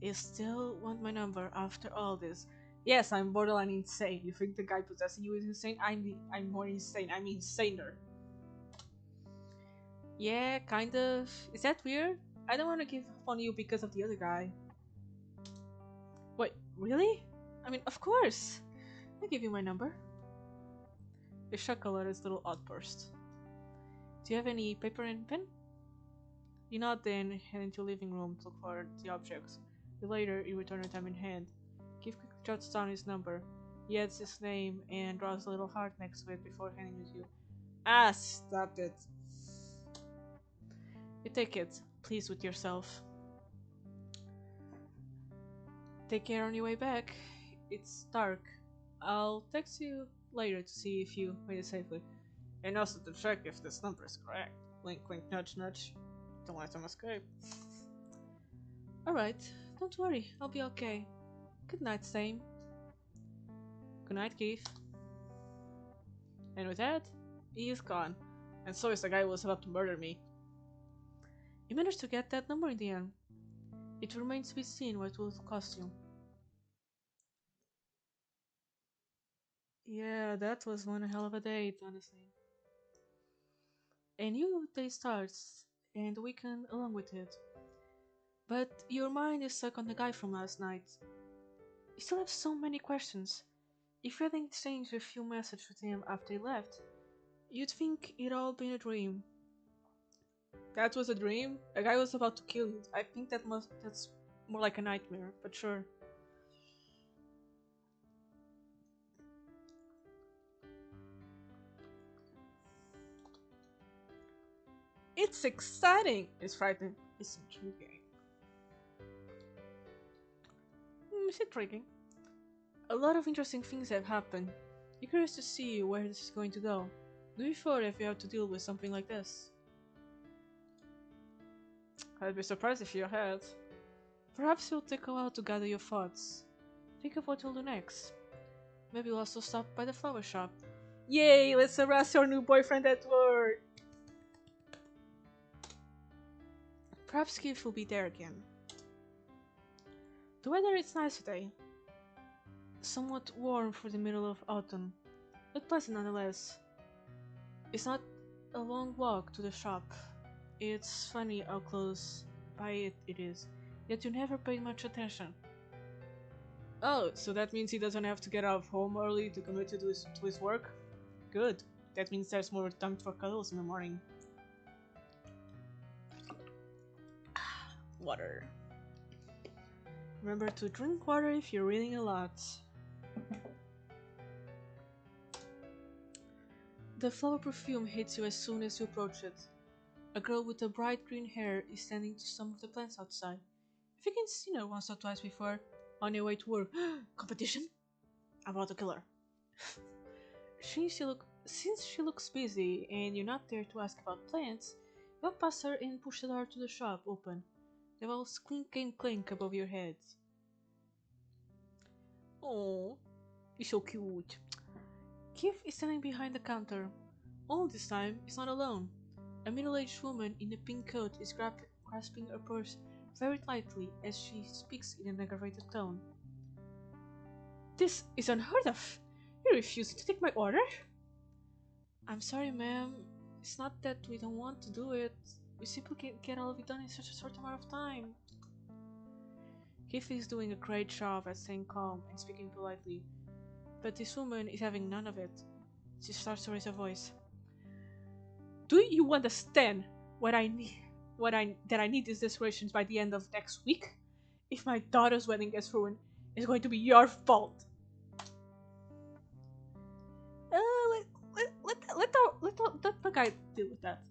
You still want my number after all this? Yes, I'm borderline insane. You think the guy possessing you is insane? I'm more insane. I'm insaner. Yeah, kind of. Is that weird? I don't want to give up on you because of the other guy. Wait, really? I mean, of course. I'll give you my number. You chuckle at his little outburst. Do you have any paper and pen? You nod then, head into the living room to look for the objects. Later, you return with them in hand. Keith quickly jots down his number. He adds his name and draws a little heart next to it before handing it to you. Ah, stop it. You take it, pleased with yourself. Take care on your way back. It's dark. I'll text you later to see if you made it safely. And also to check if this number is correct. Wink wink nudge nudge. Don't let them escape. Alright, don't worry, I'll be okay. Good night, Same. Good night, Keith. And with that, he is gone. And so is the guy who was about to murder me. You managed to get that number in the end. It remains to be seen what it will cost you. Yeah, that was one hell of a date, honestly. A new day starts, and the weekend along with it. But your mind is stuck on the guy from last night. You still have so many questions. If you hadn't exchanged a few messages with him after he left, you'd think it all been a dream. That was a dream? A guy was about to kill you. I think that's More like a nightmare, but sure. It's exciting! It's frightening. It's intriguing. It's intriguing. A lot of interesting things have happened. I'm curious to see where this is going to go. Do you thought if you have to deal with something like this? I'd be surprised if you had. Perhaps it'll take a while to gather your thoughts. Think of what you'll do next. Maybe you'll also stop by the flower shop. Yay! Let's harass your new boyfriend at work! Perhaps Keith will be there again. The weather is nice today. Somewhat warm for the middle of autumn, but pleasant nonetheless. It's not a long walk to the shop. It's funny how close by it is, yet you never paid much attention. Oh, so that means he doesn't have to get out of home early to commit to his work? Good. That means there's more time for cuddles in the morning. Water. Remember to drink water if you're reading a lot. The flower perfume hits you as soon as you approach it. A girl with a bright green hair is standing to some of the plants outside. If you can see her once or twice before, on your way to work. Competition? I'm about to kill her. Since she looks busy and you're not there to ask about plants, you walk past her and push the door to the shop open. The walls clink and clink above your head. Oh, you're so cute. Keith is standing behind the counter. All this time, he's not alone. A middle-aged woman in a pink coat is grasping her purse very tightly as she speaks in an aggravated tone. This is unheard of! You're refusing to take my order? I'm sorry, ma'am. It's not that we don't want to do it. We simply can't get all of it done in such a short amount of time. Keith is doing a great job at staying calm and speaking politely, but this woman is having none of it. She starts to raise her voice. Do you understand what I need? That I need these decorations by the end of next week? If my daughter's wedding gets ruined, it's going to be your fault. Let the guy deal with that.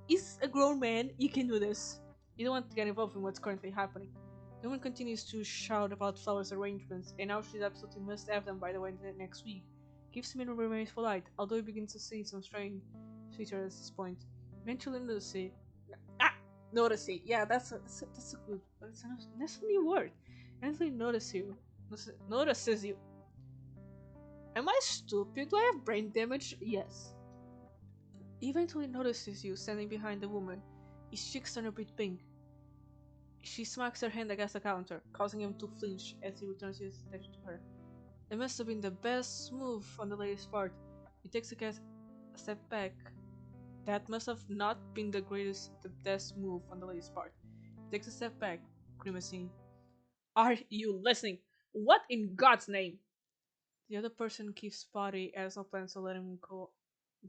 He's a grown man. You can do this. You don't want to get involved in what's currently happening. The woman continues to shout about flowers arrangements, and now she absolutely must have them by the way next week. Gives him and remains polite, although he begins to see some strange features at this point. Eventually notice it. Yeah, that's a good. That's a new word. Eventually notices you. Am I stupid? Do I have brain damage? Yes. He eventually notices you standing behind the woman. His cheeks turn a bit pink. She smacks her hand against the counter, causing him to flinch as he returns his attention to her. It must have been the best move on the lady's part. He takes a step back. That must have not been the best move on the lady's part. He takes a step back, grimacing. Are you listening? What in God's name? The other person keeps spotty as no plans to let him go.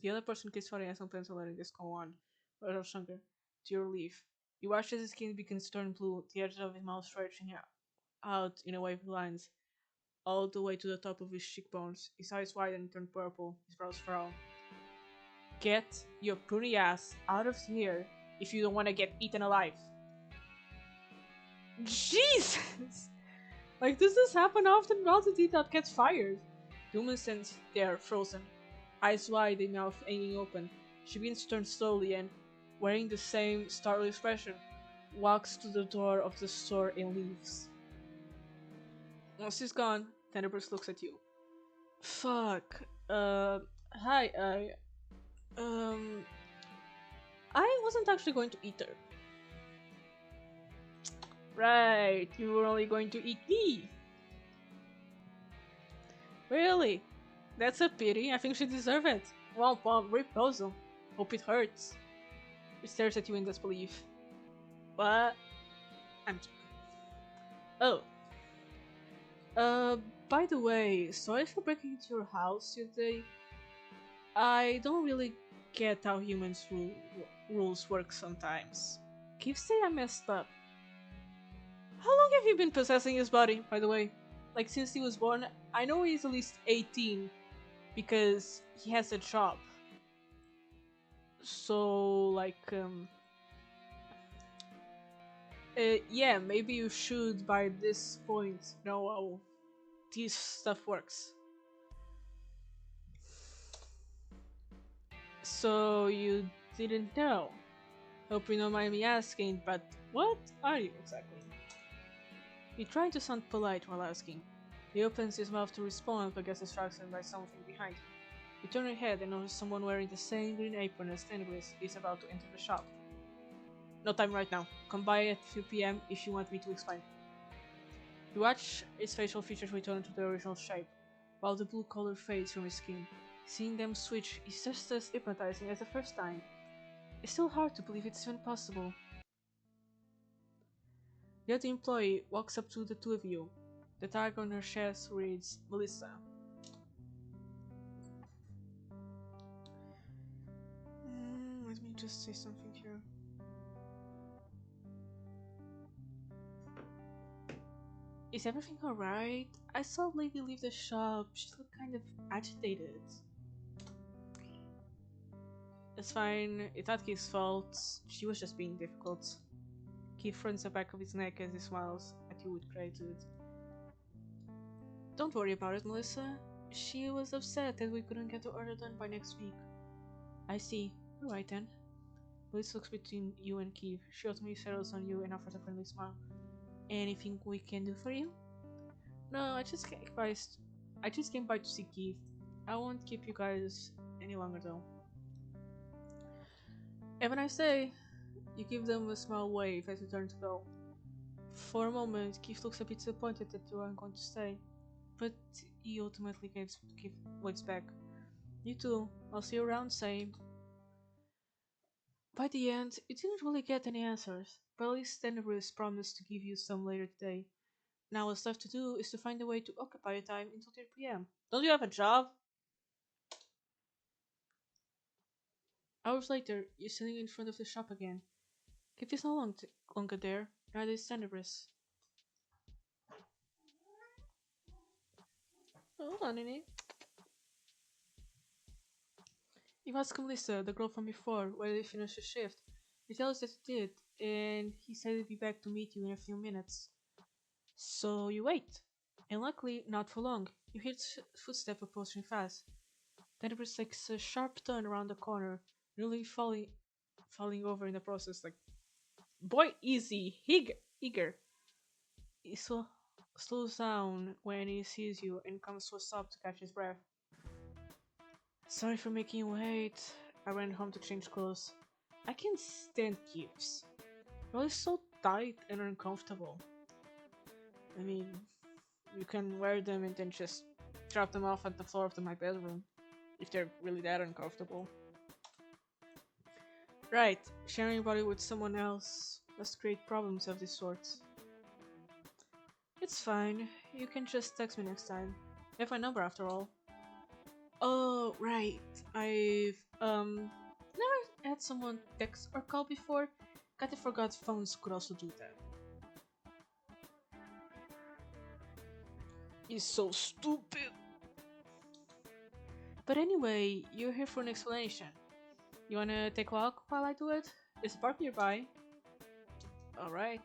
The other person keeps spotty as no plans to letting this go on. Or stronger. To your relief. You watch as his skin begins to turn blue, the edges of his mouth stretching out in a wave of lines, all the way to the top of his cheekbones. His eyes widen and turn purple, his brows furrow. Get your pruny ass out of here if you don't want to get eaten alive. Jesus! Like, does this happen often? Velocity that gets fired. The woman stands there, frozen, eyes wide and mouth hanging open. She begins to turn slowly and, wearing the same startled expression, walks to the door of the store and leaves. Once she's gone, Tenebris looks at you. Fuck. Hi, I wasn't actually going to eat her. Right, you were only going to eat me. Really? That's a pity. I think she deserves it. Womp womp, repulsal. Hope it hurts. He stares at you in disbelief. What? I'm joking. Oh. By the way, sorry for breaking into your house today. I don't really get how humans' rules work sometimes. Keep saying I messed up. How long have you been possessing his body, by the way? Like, since he was born, I know he's at least 18 because he has a job. So, like, yeah, maybe you should by this point know how this stuff works. So, you didn't know? Hope you don't mind me asking, but what are you exactly? He tried to sound polite while asking. He opens his mouth to respond, but gets distracted by something behind him. You turn your head and notice someone wearing the same green apron as Tenebris is about to enter the shop. No time right now. Come by at 2 p.m. if you want me to explain. You watch his facial features return to their original shape, while the blue color fades from his skin. Seeing them switch is just as hypnotizing as the first time. It's still hard to believe it's even possible. The other employee walks up to the two of you. The tag on her chest reads Melissa. Let me just say something here. Is everything alright? I saw Lady leave the shop. She looked kind of agitated. It's fine. It's not Keith's fault. She was just being difficult. Keith fronts the back of his neck as he smiles at you with gratitude. Don't worry about it, Melissa. She was upset that we couldn't get the order done by next week. I see. Alright then. Melissa looks between you and Keith. She ultimately settles on you and offers a friendly smile. Anything we can do for you? No, I just came by to see Keith. I won't keep you guys any longer though. Have a nice day. You give them a small wave as you turn to go. For a moment, Keith looks a bit disappointed that you aren't going to stay, but he ultimately waves back. You too. I'll see you around, same. By the end, you didn't really get any answers, but at least Tenebris promised to give you some later today. Now what's left to do is to find a way to occupy your time until 3 p.m. Don't you have a job? Hours later, you're sitting in front of the shop again. Keith is no longer there, neither is Tenebris. Hold on, Nini. You ask Melissa, the girl from before, whether they finished the shift. He tells that he did, and he said he'd be back to meet you in a few minutes. So you wait. And luckily, not for long. You hear footsteps approaching fast. Tenebris takes a sharp turn around the corner, nearly falling over in the process. Like, boy, easy, eager. He slows down when he sees you and comes to a stop to catch his breath. Sorry for making you wait. I ran home to change clothes. I can't stand gifts. They're always so tight and uncomfortable. I mean, you can wear them and then just drop them off at the floor of my bedroom, if they're really that uncomfortable. Right, sharing your body with someone else must create problems of this sort. It's fine, you can just text me next time. You have my number after all. Oh, right, I've, never had someone text or call before. Kinda forgot phones could also do that. He's so stupid. But anyway, you're here for an explanation. You wanna take a walk while I do it? There's a park nearby. Alright.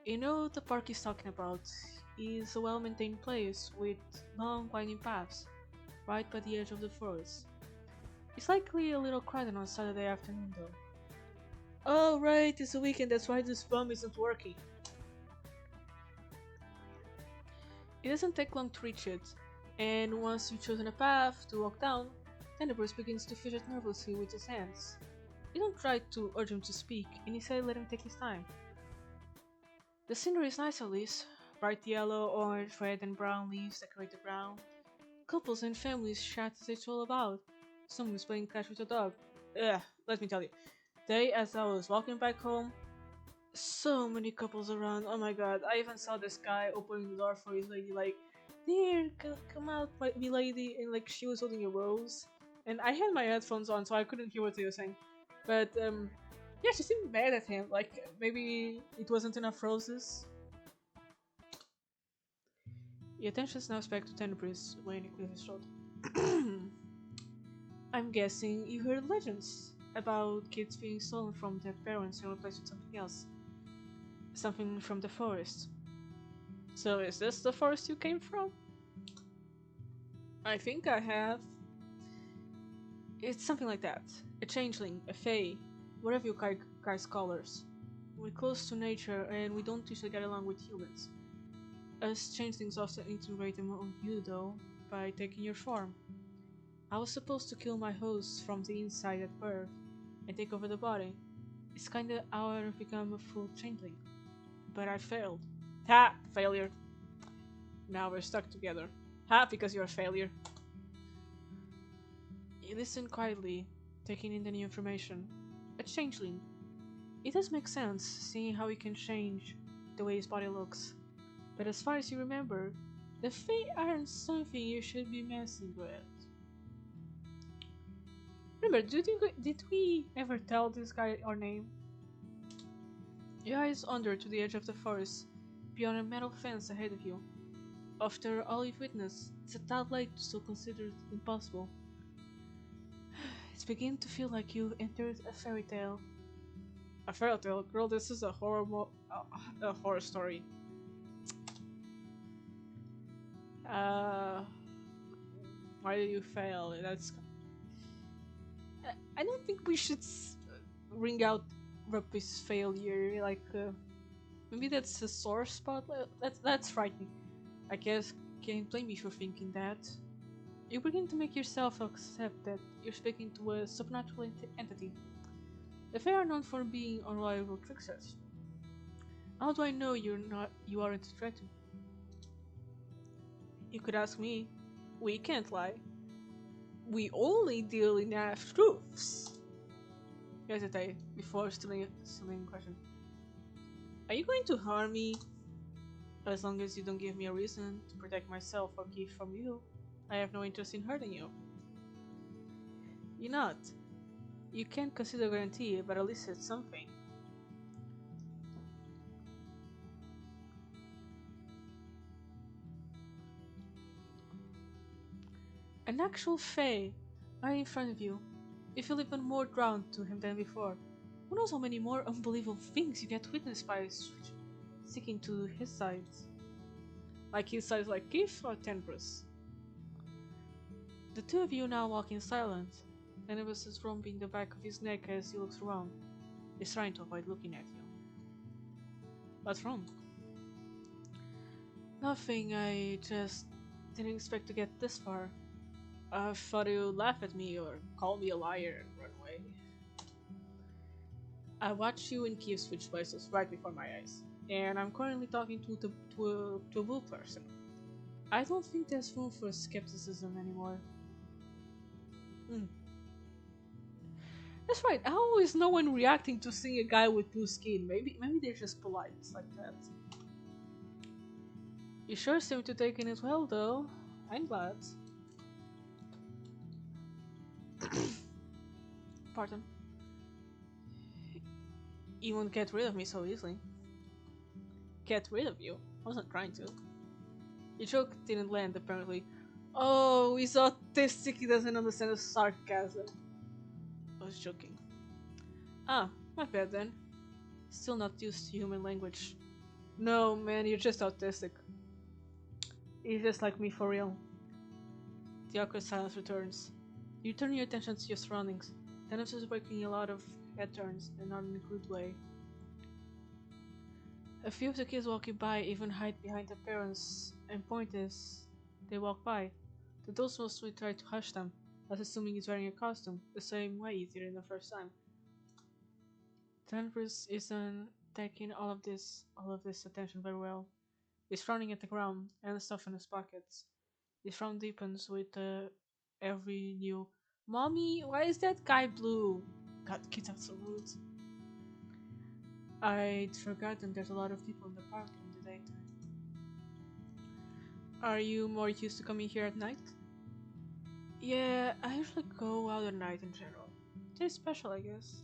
You know the park he's talking about is a well-maintained place with long winding paths, right by the edge of the forest. It's likely a little crowded on Saturday afternoon though. Oh right, it's a weekend, that's why this bum isn't working. It doesn't take long to reach it, and once you've chosen a path to walk down, Tenebris begins to fidget nervously with his hands. You don't try to urge him to speak, and instead let him take his time. The scenery is nice at least. Bright yellow, orange, red and brown leaves decorate the ground. Couples and families chat as it's all about. Someone is playing catch with a dog. Ugh, let me tell you. Today as I was walking back home, so many couples around. Oh my god, I even saw this guy opening the door for his lady like, "Dear, come out, my lady," and like she was holding a rose. And I had my headphones on so I couldn't hear what they were saying. But Yeah, she seemed mad at him. Like maybe it wasn't enough roses. Your attention snaps back to Tenebris when he clears his throat. I'm guessing you heard legends about kids being stolen from their parents and replaced with something else. Something from the forest. So is this the forest you came from? I think I have. It's something like that. A changeling, a fae, whatever you guys call us. We're close to nature and we don't usually get along with humans. Us changelings often integrate among you though, by taking your form. I was supposed to kill my host from the inside at birth and take over the body. It's kinda how I've become a full changeling. But I failed. Ha! Failure. Now we're stuck together. Ha! Because you're a failure. He listened quietly, taking in the new information. A changeling. It does make sense, seeing how he can change the way his body looks. But as far as you remember, the Fae aren't something you should be messing with. Remember, did we ever tell this guy our name? Your eyes wander to the edge of the forest, beyond a metal fence ahead of you. After all you've witnessed, it's a tad late to still consider it impossible. It's beginning to feel like you entered a fairy tale. A fairy tale? Girl, this is a a horror story. Uh, why did you fail? That's. I don't think we should ring out Ruppy's failure. Like, maybe that's a sore spot. That's frightening. I guess can't blame you for thinking that. You begin to make yourself accept that you're speaking to a supernatural entity. The Fae are known for being unreliable tricksters. How do I know you aren't a threat? You could ask me. We can't lie. We only deal in half truths. You hesitate before stealing a question. Are you going to harm me? As long as you don't give me a reason to protect myself or keep from you, I have no interest in hurting you. You're not. You can't consider a guarantee, but at least it's something. An actual Fae, right in front of you. You feel even more drawn to him than before. Who knows how many more unbelievable things you get witnessed by sticking to his sides. Like his sides like Keith or Tenbrus. The two of you now walk in silence. Tenbrus is rubbing the back of his neck as he looks around. He's trying to avoid looking at you. What's wrong? Nothing, I just didn't expect to get this far. I thought you'd laugh at me or call me a liar and run away. I watched you and Keith switch places right before my eyes, and I'm currently talking to a blue person. I don't think there's room for skepticism anymore. Hmm. That's right, how is no one reacting to seeing a guy with blue skin? Maybe they're just polite like that. You sure seem to take it well though. I'm glad. Pardon. You won't get rid of me so easily. Get rid of you? I wasn't trying to. Your joke didn't land apparently. Oh, he's autistic, he doesn't understand the sarcasm. I was joking. Ah, my bad then. Still not used to human language. No, man, you're just autistic. You're just like me for real. The awkward silence returns. You turn your attention to your surroundings. Dennis is making a lot of head turns, and not in a good way. A few of the kids walking by even hide behind their parents and point as they walk by. The adults mostly try to hush them, as assuming he's wearing a costume, the same way he did in the first time. Danvers isn't taking all of this attention very well. He's frowning at the ground and stuff in his pockets. His frown deepens with every new "Mommy, why is that guy blue?" God, the kids are so rude. I'd forgotten there's a lot of people in the park in the daytime. Are you more used to coming here at night? Yeah, I usually go out at night in general. It's special, I guess.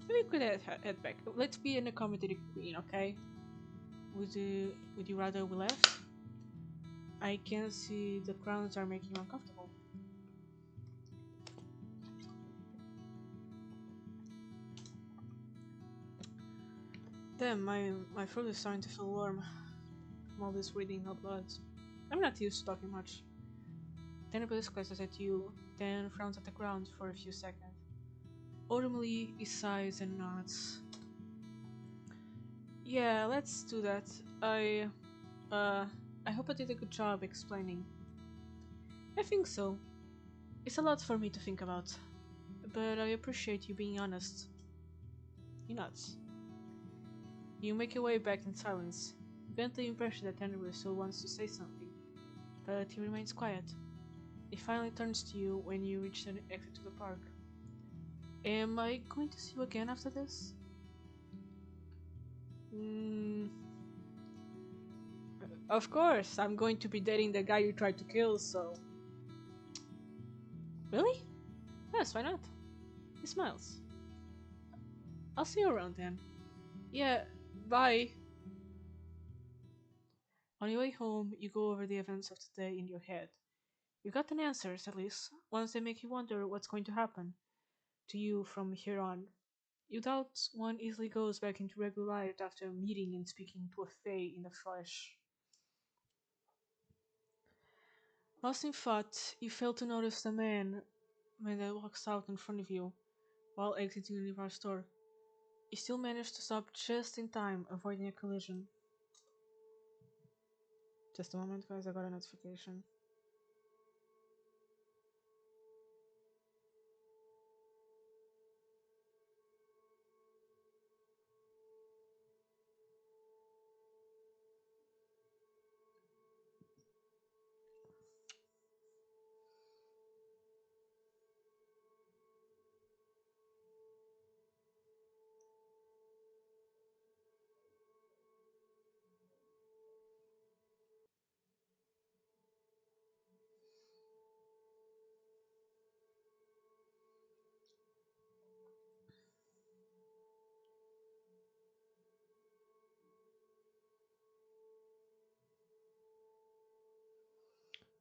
Maybe we could head back. Let's be an accommodating queen, okay? Would you rather we left? I can see the crowns are making you uncomfortable. Damn, my throat is starting to feel warm from all this reading out loud. I'm not used to talking much. Then Tenebris glances at you, then frowns at the ground for a few seconds. Ultimately, he sighs and nods. Yeah, let's do that. Uh, I hope I did a good job explaining. I think so. It's a lot for me to think about, but I appreciate you being honest. He nods. You make your way back in silence. You get the impression that Tenebris still wants to say something, but he remains quiet. He finally turns to you when you reach the exit to the park. Am I going to see you again after this? Mm, of course, I'm going to be dating the guy you tried to kill, so. Really? Yes, why not? He smiles. I'll see you around then. Yeah, bye. On your way home, you go over the events of today in your head. You got an answers, at least, ones that make you wonder what's going to happen to you from here on. You doubt one easily goes back into regular life after meeting and speaking to a fae in the flesh. Lost in thought, you fail to notice the man that walks out in front of you while exiting the Levar store. You still manage to stop just in time, avoiding a collision. Just a moment, guys, I got a notification.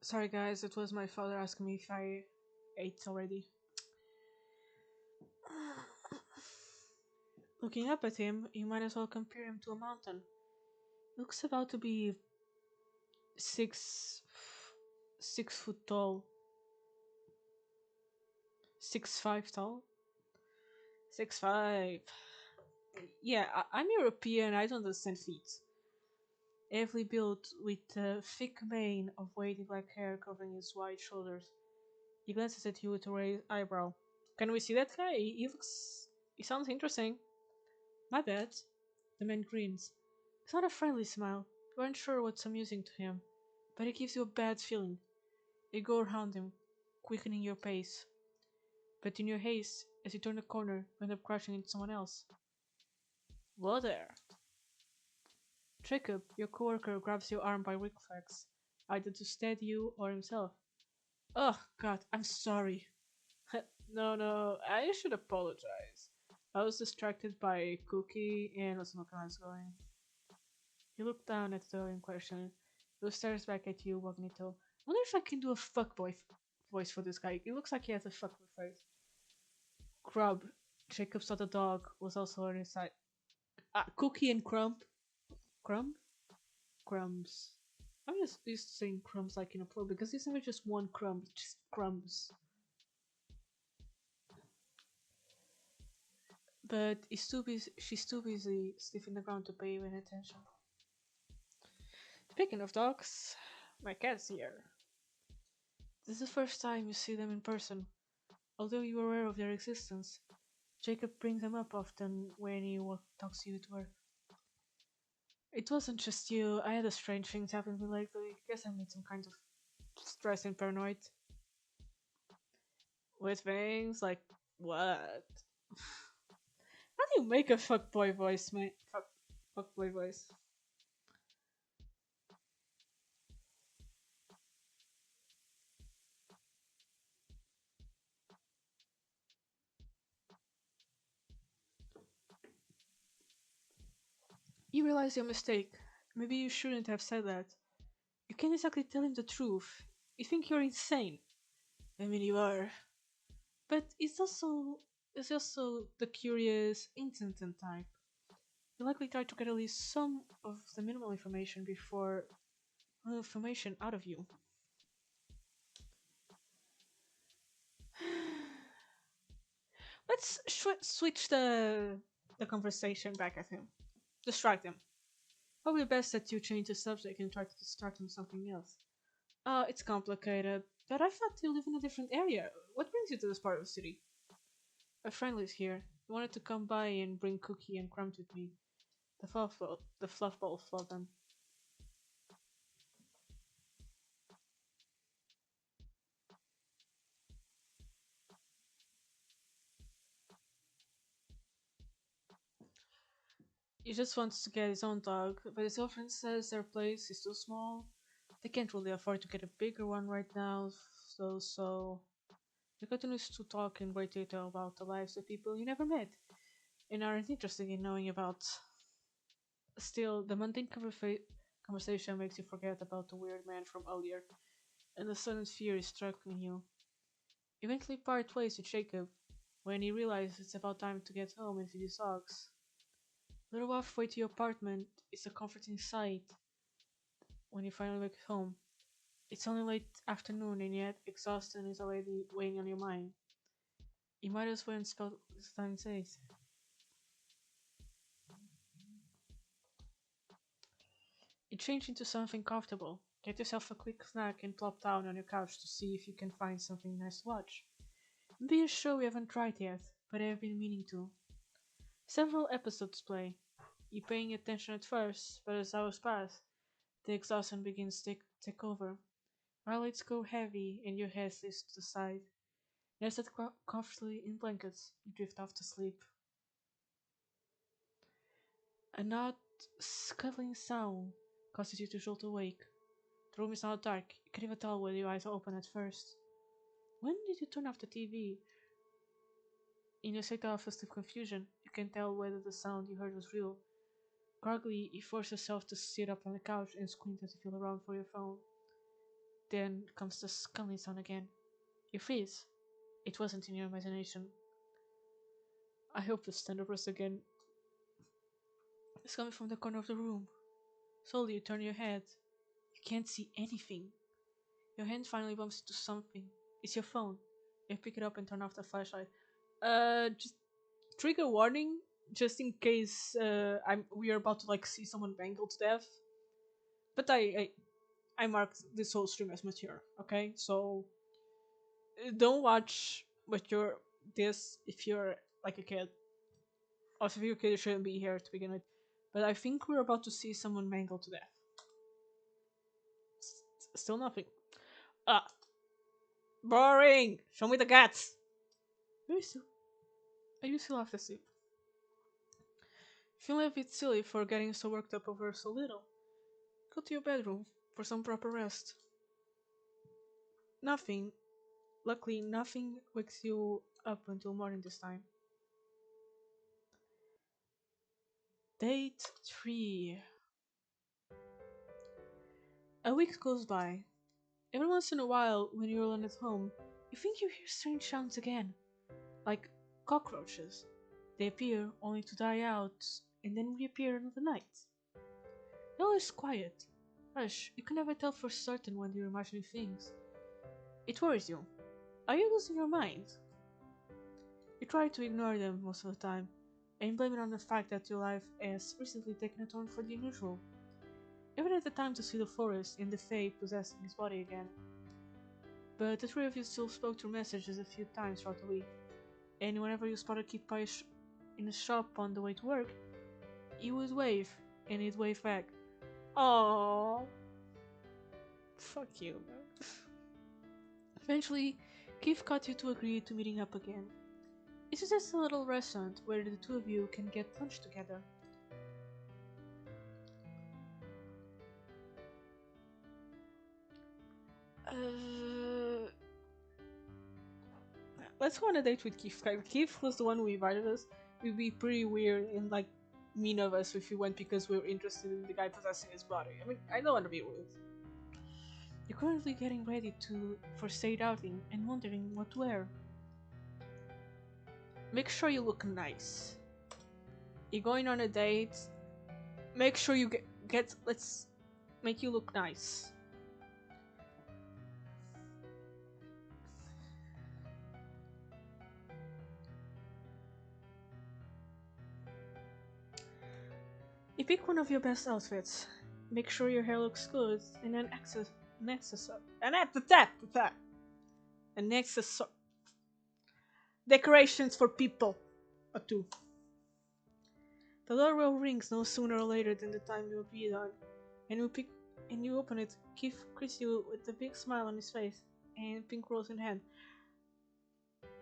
Sorry, guys, it was my father asking me if I ate already. Looking up at him, you might as well compare him to a mountain. He looks about to be 6 foot tall, 6'5" tall, 6'5". Yeah, I'm European. I don't understand feet. Heavily built, with a thick mane of wavy black hair covering his wide shoulders. He glances at you with a raised eyebrow. Can we see that guy? He looks. He sounds interesting. My bad. The man grins. It's not a friendly smile. You aren't sure what's amusing to him, but it gives you a bad feeling. You go around him, quickening your pace. But in your haste, as you turn the corner, you end up crashing into someone else. Whoa there. Jacob, your coworker, grabs your arm by reflex, either to steady you or himself. Oh, God, I'm sorry. No, I should apologize. I was distracted by Cookie and was not I was going. He looked down at the girl in question, who stares back at you, Magneto. I wonder if I can do a fuckboy voice for this guy. He looks like he has a fuckboy face. Crumb. Jacob saw the dog was also on his side. Cookie and Crumb. Crumb? Crumbs. I'm just used to saying crumbs like in a plural because it's never just one crumb, it's just crumbs. But she's too busy sniffing the ground to pay you any attention. Speaking of dogs, my cat's here. This is the first time you see them in person, although you are aware of their existence. Jacob brings them up often when he talks to you at work. It wasn't just you. I had a strange things happen to me lately. Guess I made some kind of stress and paranoid. With things like what? How do you make a fuckboy voice, mate? Fuckboy voice. You realize your mistake. Maybe you shouldn't have said that. You can't exactly tell him the truth. You think you're insane. I mean, you are. But it's also the curious, insistent type. You likely try to get at least some of the minimal information before information out of you. Let's switch the conversation back at him. Distract him. Probably best that you change the subject and try to distract him with something else. It's complicated, but I thought you live in a different area. What brings you to this part of the city? A friend lives here. He wanted to come by and bring cookie and crumbs with me. The fluff balls love them. He just wants to get his own dog, but his girlfriend says their place is too small. They can't really afford to get a bigger one right now, so he continues to talk in great detail about the lives of people he never met and aren't interested in knowing about. Still, the mundane conversation makes you forget about the weird man from earlier, and the sudden fear is struck in you. Eventually part ways with Jacob, when he realizes it's about time to get home and feed his dogs. Little halfway to your apartment, it's a comforting sight when you finally make it home. It's only late afternoon and yet exhaustion is already weighing on your mind. You might as well spend this time safe. You change into something comfortable. Get yourself a quick snack and plop down on your couch to see if you can find something nice to watch. Maybe a show you haven't tried yet, but have been meaning to. Several episodes play. You're paying attention at first, but as hours pass, the exhaustion begins to take over. Eyelids go heavy and your head slips to the side. Nested comfortably in blankets, you drift off to sleep. A odd, scuttling sound causes you to jolt awake. The room is now dark. You can't even tell whether your eyes are open at first. When did you turn off the TV? In a state of festive confusion, you can tell whether the sound you heard was real. Groggily, you force yourself to sit up on the couch and squint as you feel around for your phone. Then comes the scuttling sound again. You freeze. It wasn't in your imagination. I hope the stand up rust again. It's coming from the corner of the room. Slowly, you turn your head. You can't see anything. Your hand finally bumps into something. It's your phone. You pick it up and turn off the flashlight. Just trigger warning, just in case we are about to like see someone mangled to death. But I marked this whole stream as mature. Okay, so don't watch with your this if you're like a kid. Also, if you're a kid, you shouldn't be here to begin with. But I think we're about to see someone mangled to death. Still nothing. Ah, boring. Show me the guts. Are you still have to sleep? Feeling a bit silly for getting so worked up over so little. Go to your bedroom for some proper rest. Nothing, luckily, nothing wakes you up until morning this time. Date 3. A week goes by. Every once in a while, when you're alone at home, you think you hear strange sounds again, like cockroaches. They appear only to die out and then reappear in the night. They're always quiet. Hush, you can never tell for certain when you're imagining things. It worries you. Are you losing your mind? You try to ignore them most of the time, and blame it on the fact that your life has recently taken a turn for the unusual. Even at the time to see the forest and the Fae possessing his body again. But the three of you still spoke through messages a few times throughout the week, and whenever you spotted Kid Pie in a shop on the way to work, he would wave, and he'd wave back. Aww. Fuck you, man. Eventually, Keith got you to agree to meeting up again. It's just a little restaurant where the two of you can get lunch together. Uh, let's go on a date with Keith. Like, Keith was the one who invited us. It would be pretty weird and like mean of us if we went because we were interested in the guy possessing his body. I mean, I don't want to be rude. You're currently getting ready for state outing and wondering what to wear. Make sure you look nice. You're going on a date. Make sure you get let's make you look nice. You pick one of your best outfits. Make sure your hair looks good, and an accessor decorations for people. Or two. The doorbell rings no sooner or later than the time you will be done, and you open it. Keith greets you with a big smile on his face and pink rose in hand.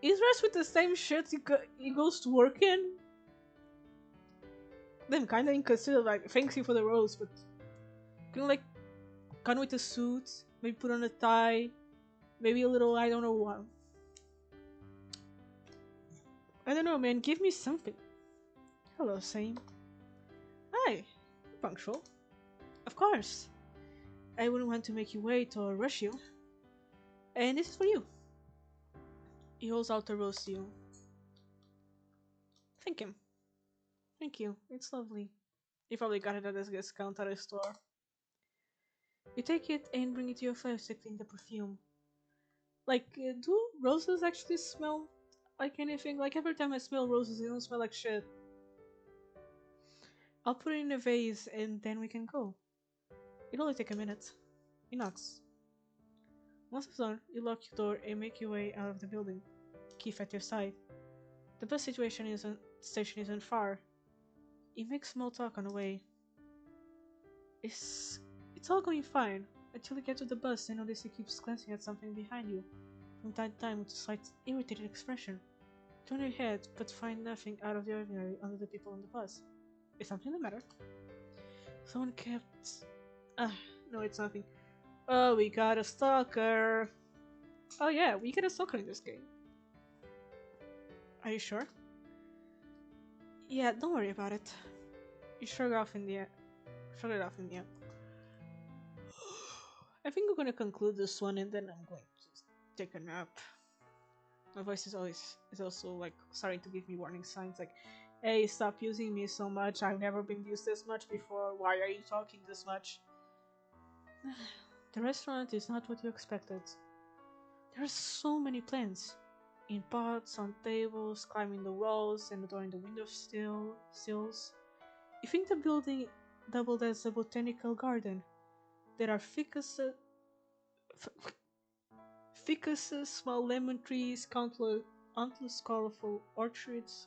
He's dressed with the same shirt he goes to work in. Then kinda inconsiderate, like, thanks you for the rose, but can you, like, come with a suit, maybe put on a tie, maybe a little, I don't know what. I don't know, man, give me something. Hello, Sam. Hi, punctual. Of course. I wouldn't want to make you wait or rush you. And this is for you. He holds out the rose to you. Thank him. Thank you. It's lovely. You probably got it at a discount at a store. You take it and bring it to your face to clean the perfume. Like, do roses actually smell like anything? Like, every time I smell roses, they don't smell like shit. I'll put it in a vase and then we can go. It'll only take a minute. He knocks. Once it's done, you lock your door and make your way out of the building. Keith at your side. The bus station isn't far. You make small talk on the way. It's all going fine until you get to the bus and notice he keeps glancing at something behind you from time to time with a slight irritated expression. Turn your head but find nothing out of the ordinary under the people on the bus. Is something the matter? Someone kept... no, it's nothing. Oh, we got a stalker. Oh yeah, we get a stalker in this game. Are you sure? Yeah, don't worry about it. You shrug it off in the end. I think I'm gonna conclude this one and then I'm going to take a nap. My voice is also like starting to give me warning signs like, hey, stop using me so much. I've never been used this much before. Why are you talking this much? The restaurant is not what you expected. There are so many plants. In pots, on tables, climbing the walls, and adorning the window sills. You think the building doubled as a botanical garden. There are ficuses, small lemon trees, countless colorful orchards,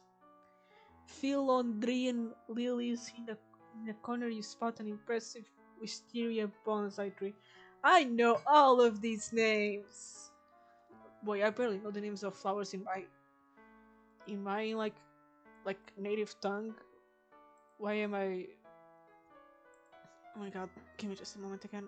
philodendron lilies. In the corner you spot an impressive wisteria bonsai tree. I know all of these names! Boy, I barely know the names of flowers in my like native tongue. Why am I... Oh my god, give me just a moment again.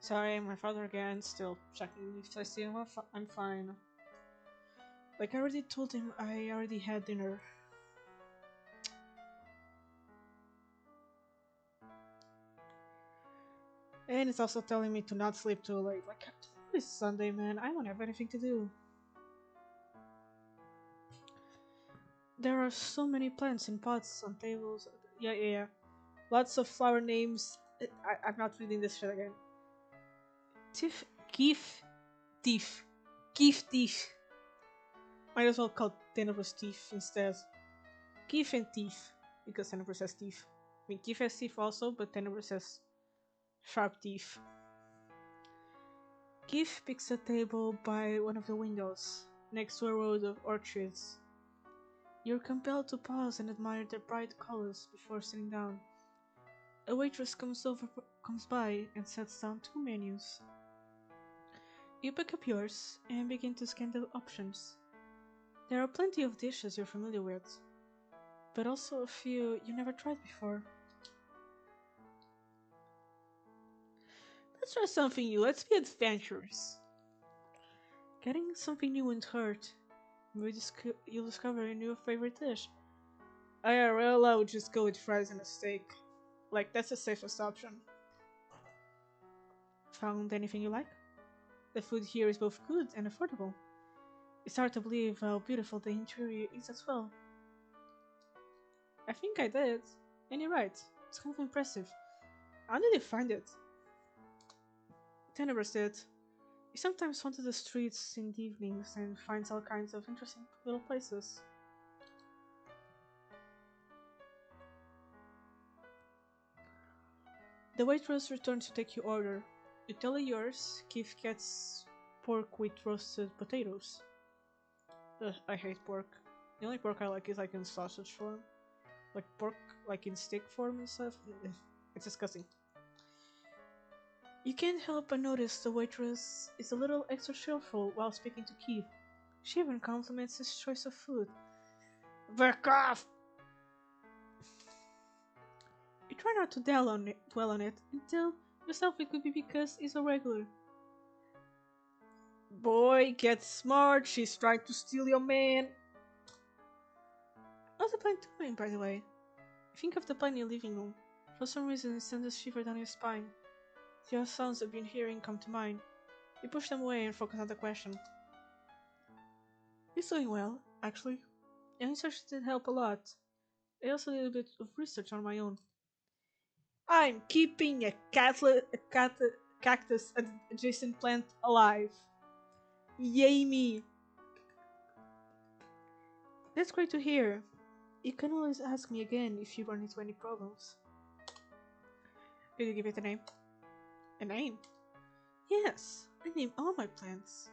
Sorry, my father again, still checking if I see him. I'm fine. Like I already told him, I already had dinner. And it's also telling me to not sleep too late. Like, it's Sunday, man. I don't have anything to do. There are so many plants in pots on tables. Yeah. Lots of flower names. I'm not reading this shit again. Keef Thief. Might as well call Tenebrous Thief instead. Keef and Thief. Because Tenebrous has teeth. I mean, Keef has teeth also, but Tenebrous has sharp teeth. Keith picks a table by one of the windows, next to a row of orchards. You're compelled to pause and admire their bright colors before sitting down. A waitress comes by and sets down two menus. You pick up yours and begin to scan the options. There are plenty of dishes you're familiar with, but also a few you never tried before. Let's try something new. Let's be adventurous. Getting something new won't hurt. Maybe you'll discover a new favorite dish. IRL, I would just go with fries and a steak. Like, that's the safest option. Found anything you like? The food here is both good and affordable. It's hard to believe how beautiful the interior is as well. I think I did. And you're right. It's kind of impressive. How did you find it? Tenebris did. He sometimes wanders the streets in the evenings and finds all kinds of interesting little places. The waitress returns to take your order. You tell her yours. Keith gets pork with roasted potatoes. Ugh, I hate pork. The only pork I like is like in sausage form. Like pork like in steak form and stuff. Ugh, it's disgusting. You can't help but notice the waitress is a little extra cheerful while speaking to Keith. She even compliments his choice of food. Back off! You try not to dwell on it and tell yourself it could be because he's a regular. Boy, get smart, she's trying to steal your man. How's the plane doing, by the way? You think of the plane in your living room. For some reason, it sends a shiver down your spine. The other sounds you've been hearing come to mind. You push them away and focus on the question. He's doing well, actually. Your research did help a lot. I also did a bit of research on my own. I'm keeping a cactus adjacent plant alive. Yay me! That's great to hear. You can always ask me again if you run into any problems. Did you give it a name? A name? Yes, I name all my plants.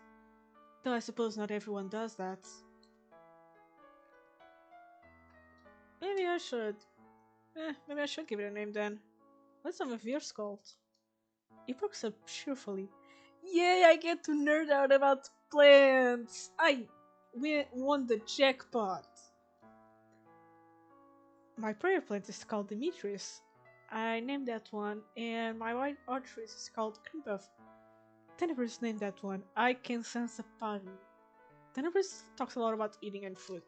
Though I suppose not everyone does that. Maybe I should. Maybe I should give it a name then. What's some of yours called? He perks up cheerfully. Yay, I get to nerd out about plants! I won the jackpot! My prayer plant is called Demetrius. I named that one, and my white arteries is called Creampuff. Tenebris named that one. I can sense a pattern. Tenebris talks a lot about eating and food.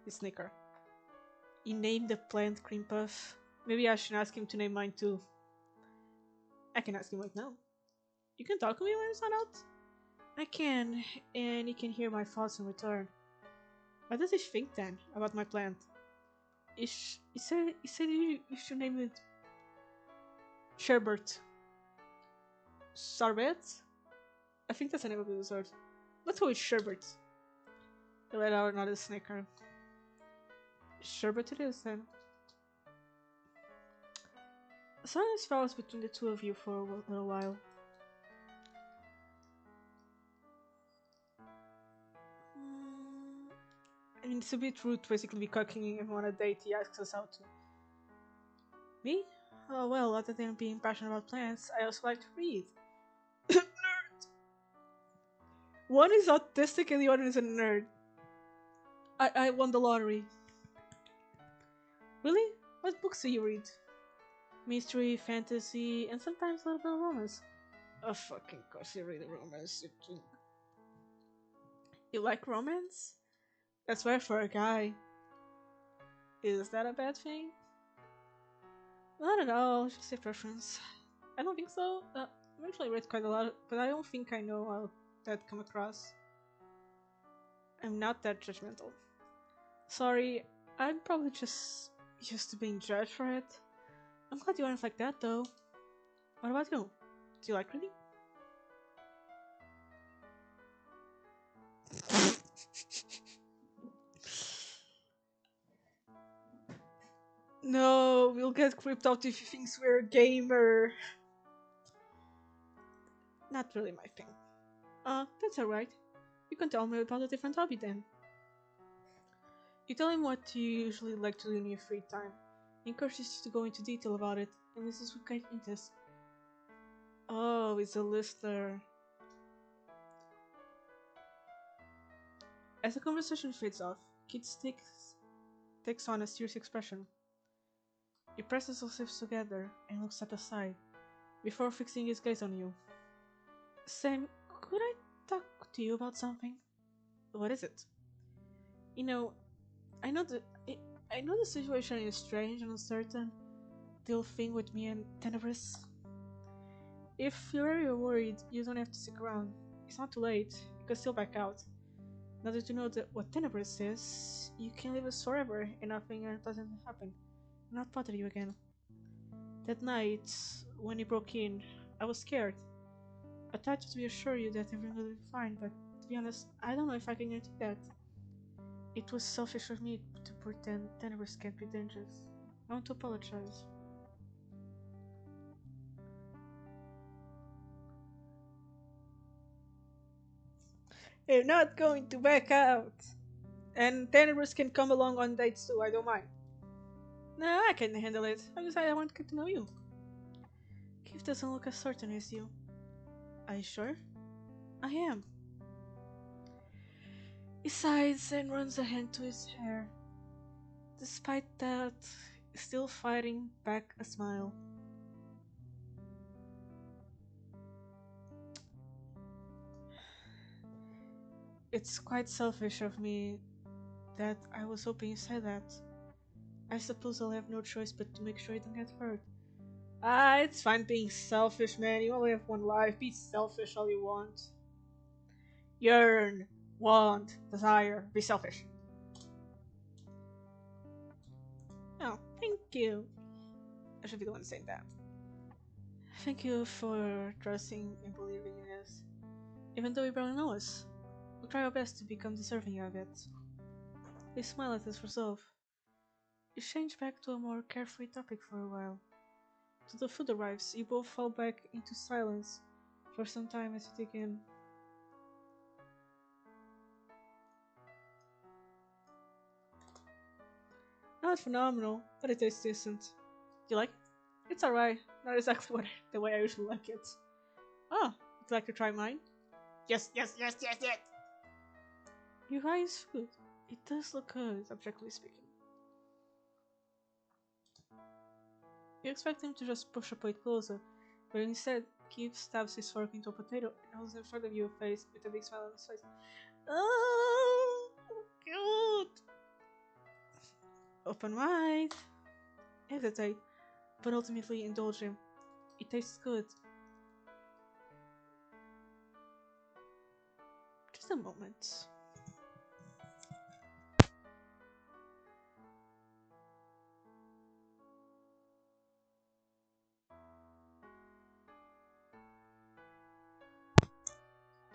The snicker. He named the plant Creampuff. Maybe I should ask him to name mine too. I can ask him right now. You can talk to me when it's not out? I can, and he can hear my thoughts in return. What does he think then about my plant? He said you should name it Sherbert. Sorbet? I think that's the name of the dessert. Let's go with Sherbet. He let out another snicker. Sherbet it is then. Silence falls between the two of you for a little while. I mean, it's a bit rude to basically be cooking him on a date he asks us out to. Me? Oh well, other than being passionate about plants, I also like to read. Nerd! One is autistic and the other is a nerd. I won the lottery. Really? What books do you read? Mystery, fantasy, and sometimes a little bit of romance. Oh, fucking course you read romance. You like romance? That's rare for a guy. Is that a bad thing? Not at all, just a preference. I don't think so. I've actually read quite a lot, but I don't think I know how that come across. I'm not that judgmental. Sorry, I'm probably just used to being judged for it. I'm glad you aren't like that though. What about you? Do you like reading? No, we'll get creeped out if he thinks we're a gamer. Not really my thing. That's alright. You can tell me about a different hobby then. You tell him what you usually like to do in your free time. He encourages you to go into detail about it, and this is what kind of interest. Oh, it's a listener. As the conversation fades off, takes on a serious expression. He presses his lips together and looks at the side, before fixing his gaze on you. Sam, could I talk to you about something? What is it? You know, I know the I I know the situation is strange and uncertain. The whole thing with me and Tenebris. If you're very worried, you don't have to stick around. It's not too late. You can still back out. Now that you know what Tenebris is, you can live us forever and nothing unpleasant will happen. I'll not bother you again. That night, when he broke in, I was scared. I tried to reassure you that everything will be fine, but to be honest, I don't know if I can guarantee that. It was selfish of me to pretend Tenebris can't be dangerous. I want to apologize. You're not going to back out. And Tenebris can come along on dates too, I don't mind. No, I can handle it. I decided I want to get to know you. Keith doesn't look as certain as you. Are you sure? I am. He sighs and runs a hand to his hair. Despite that, still fighting back a smile. It's quite selfish of me that I was hoping you said that. I suppose I'll have no choice but to make sure you don't get hurt. Ah, it's fine being selfish, man. You only have one life. Be selfish all you want. Yearn, want, desire. Be selfish. Oh, thank you. I should be the one saying that. Thank you for trusting and believing in us. Even though you barely know us, we'll try our best to become deserving of it. They smile at his resolve. You change back to a more carefree topic for a while. Till the food arrives, you both fall back into silence for some time as you dig in. Not phenomenal, but it tastes decent. Do you like it? It's alright. Not exactly the way I usually like it. Oh, would you like to try mine? Yes, yes, yes, yes, yes! Your eye is food. It does look good, objectively speaking. You expect him to just push a plate closer, but instead, Keith stabs his fork into a potato and holds it in front of your face with a big smile on his face. Oh, good! Open wide. Hesitate, but ultimately indulge him. It tastes good. Just a moment.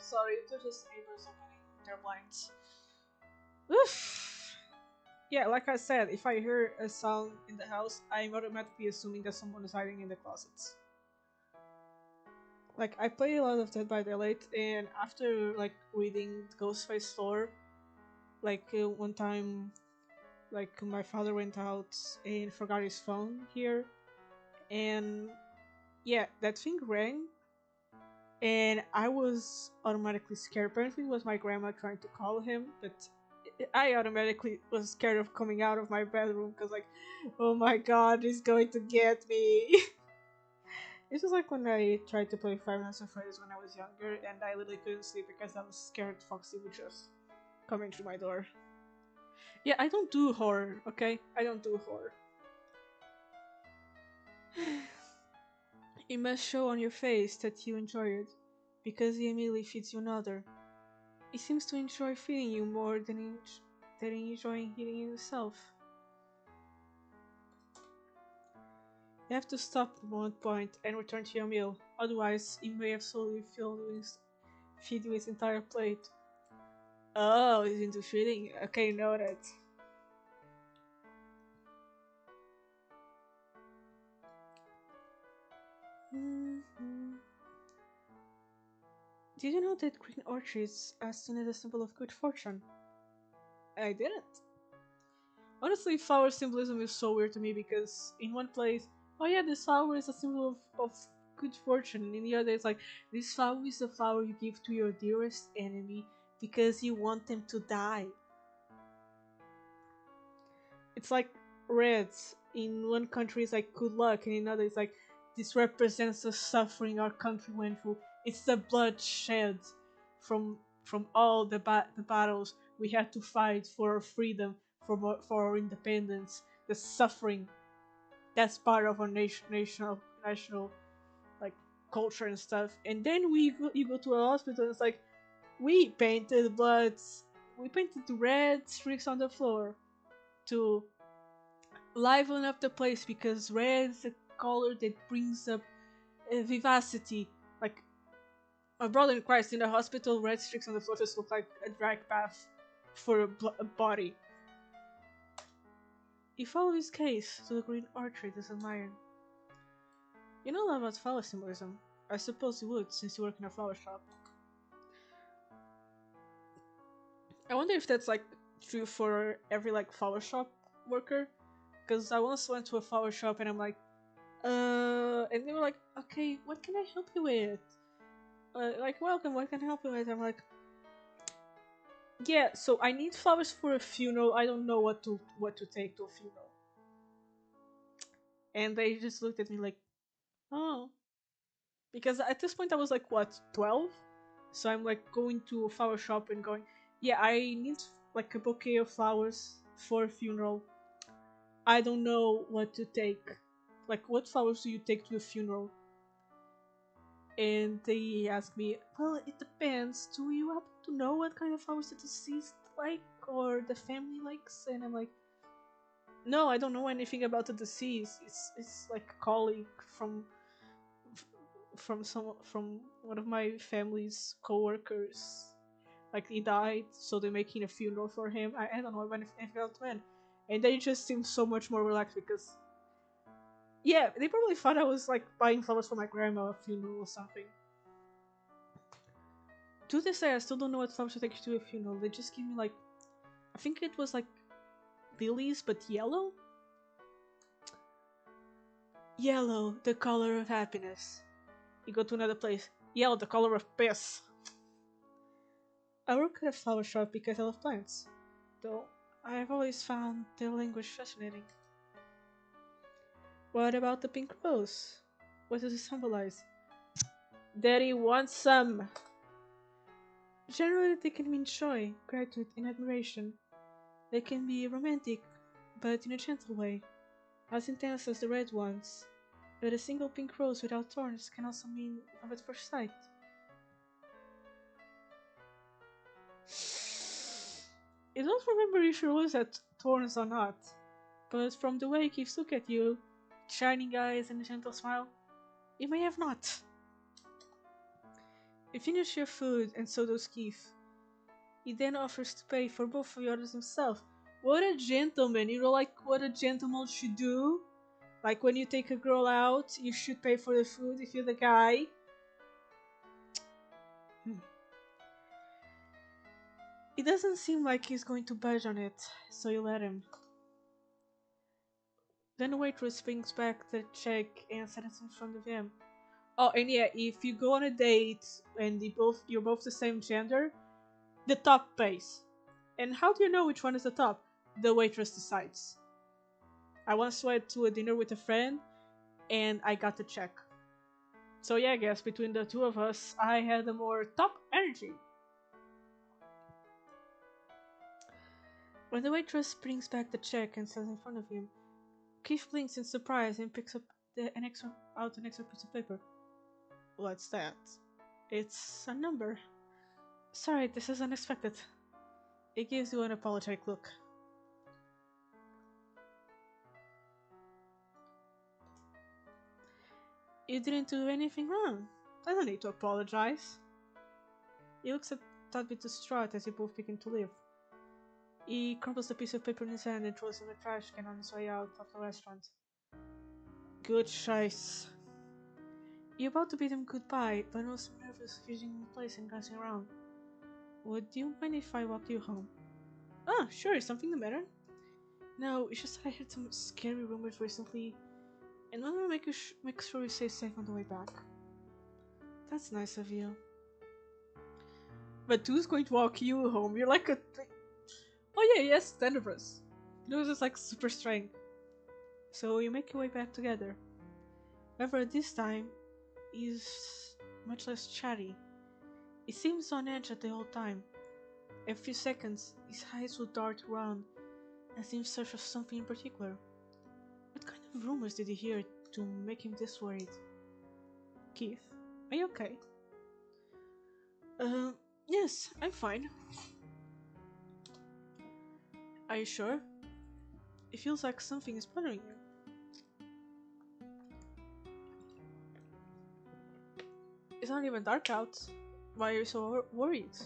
Sorry, they're just neighbors opening their blinds. Oof! Yeah, like I said, if I hear a sound in the house, I'm automatically assuming that someone is hiding in the closets. Like, I play a lot of Dead by Daylight, and after, like, reading Ghostface lore, like, one time, like, my father went out and forgot his phone here, and yeah, that thing rang, and I was automatically scared. Apparently, it was my grandma trying to call him, but I automatically was scared of coming out of my bedroom because, like, oh my god, he's going to get me. This was like when I tried to play Five Nights at Freddy's when I was younger, and I literally couldn't sleep because I was scared Foxy would just coming through my door. Yeah, I don't do horror, okay? I don't do horror. It must show on your face that you enjoy it, because he immediately feeds you another. He seems to enjoy feeding you more than enjoying eating himself. You have to stop at one point and return to your meal, otherwise he may absolutely feed you his entire plate. Oh, he's into feeding? Okay, noted. Did you know that green orchids are seen as a symbol of good fortune? I didn't. Honestly, flower symbolism is so weird to me because in one place, oh yeah, this flower is a symbol of good fortune, and in the other, it's like this flower is the flower you give to your dearest enemy because you want them to die. It's like reds in one country is like good luck, and in another it's like this represents the suffering our country went through. It's the bloodshed from all the battles we had to fight for our freedom, for our independence. The suffering that's part of our national like culture and stuff. And then you go to a hospital, and it's like we painted bloods, we painted the red streaks on the floor to liven up the place because red is a color that brings up vivacity. Like my brother in Christ in the hospital, red streaks on the floor just look like a drag path for a body. He followed his case to the green orchard as admired. You know a lot about flower symbolism. I suppose you would, since you work in a flower shop. I wonder if that's like true for every like flower shop worker. Because I once went to a flower shop and I'm like, and they were like, okay, what can I help you with? Like, welcome, what can I help you with? I'm like, yeah, so I need flowers for a funeral. I don't know what to take to a funeral. And they just looked at me like, oh, because at this point I was like what 12, so I'm like going to a flower shop and going, yeah, I need like a bouquet of flowers for a funeral. I don't know what to take. Like, what flowers do you take to a funeral? And they asked me, well, it depends. Do you happen to know what kind of flowers the deceased like or the family likes? And I'm like, no, I don't know anything about the deceased. It's like a colleague from one of my family's co-workers. Like he died, so they're making a funeral for him. I don't know anything about when. And they just seemed so much more relaxed because yeah, they probably thought I was like buying flowers for my grandma funeral or something. To this day, I still don't know what flowers to take to a funeral. They just give me like, I think it was like lilies, but yellow. Yellow, the color of happiness. You go to another place. Yellow, the color of piss. I work at a flower shop because I love plants, though I have always found their language fascinating. What about the pink rose? What does it symbolize? Daddy wants some. Generally, they can mean joy, gratitude, and admiration. They can be romantic, but in a gentle way, as intense as the red ones. But a single pink rose without thorns can also mean love at first sight. I don't remember if your rose had thorns or not, but from the way he keeps looking at you, shining eyes and a gentle smile, it may have not. You finish your food, and so does Keith. He then offers to pay for both of the orders himself. What a gentleman! You know, like what a gentleman should do? Like when you take a girl out, you should pay for the food if you're the guy. It doesn't seem like he's going to budge on it, so you let him. Then the waitress brings back the check and sets it in front of him. Oh, and yeah, if you go on a date and you're both the same gender, the top pays. And how do you know which one is the top? The waitress decides. I once went to a dinner with a friend and I got the check. So yeah, I guess between the two of us, I had the more top energy. When the waitress brings back the check and sets it in front of him, Keith blinks in surprise and picks up an extra piece of paper. What's that? It's a number. Sorry, this is unexpected. It gives you an apologetic look. You didn't do anything wrong. I don't need to apologize. He looks a tad bit distraught as you both begin to leave. He crumples the piece of paper in his hand and throws it in the trash can on his way out of the restaurant. Good choice. You're about to bid him goodbye, but also nervous, fidgeting in place and glancing around. Would you mind if I walk you home? Ah, sure, is something the matter? No, it's just that I heard some scary rumors recently, and I want to make sure we stay safe on the way back. That's nice of you. But who's going to walk you home? You're like a. Oh yeah, yes, Tenebris. Yours is like super strength. So you make your way back together. However, this time, he's much less chatty. He seems on edge at the whole time. Every few seconds, his eyes will dart around as if in search of something in particular. What kind of rumors did he hear to make him this worried? Keith, are you okay? Uh, yes, I'm fine. Are you sure? It feels like something is bothering you. It's not even dark out. Why are you so worried?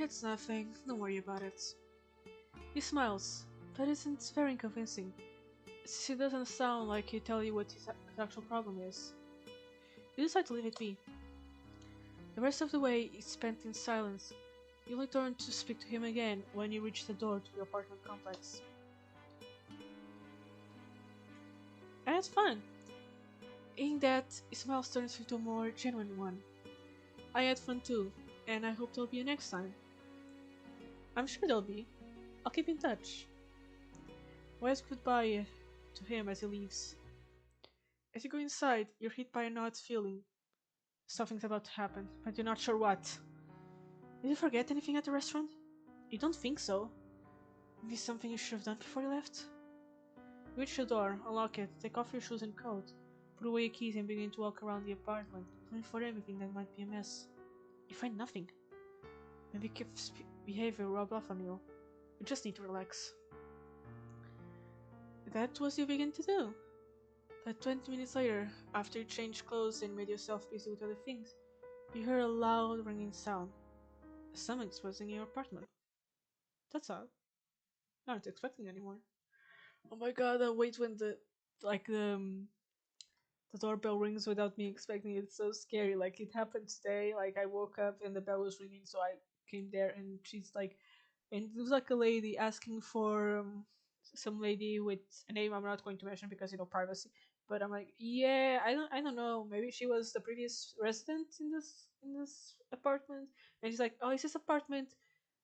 It's nothing. Don't worry about it. He smiles, but isn't very convincing. He doesn't sound like he tell you what his actual problem is. You decide to leave it be. The rest of the way is spent in silence. You only turn to speak to him again when you reach the door to your apartment complex. And it's fun. In that, his smile turns into a more genuine one. I had fun too, and I hope there'll be a next time. I'm sure there'll be. I'll keep in touch. Waves goodbye to him as he leaves. As you go inside, you're hit by an odd feeling. Something's about to happen, but you're not sure what. Did you forget anything at the restaurant? You don't think so. Maybe something you should have done before you left? You reach the door, unlock it, take off your shoes and coat, put away your keys and begin to walk around the apartment, looking for anything that might be amiss. You find nothing. Maybe Kip's behavior rubbed off on you. You just need to relax. That was you begin to do. But 20 minutes later, after you changed clothes and made yourself busy with other things, you heard a loud ringing sound. Someone's was in your apartment. That's odd. I aren't expecting anymore. Oh my god, I wait when like the doorbell rings without me expecting it. It's so scary. Like it happened today. Like I woke up and the bell was ringing, so I came there and she's like, and it was like a lady asking for some lady with a name I'm not going to mention because privacy. But I'm like, yeah, I don't know. Maybe she was the previous resident in this apartment. And she's like, oh, is this apartment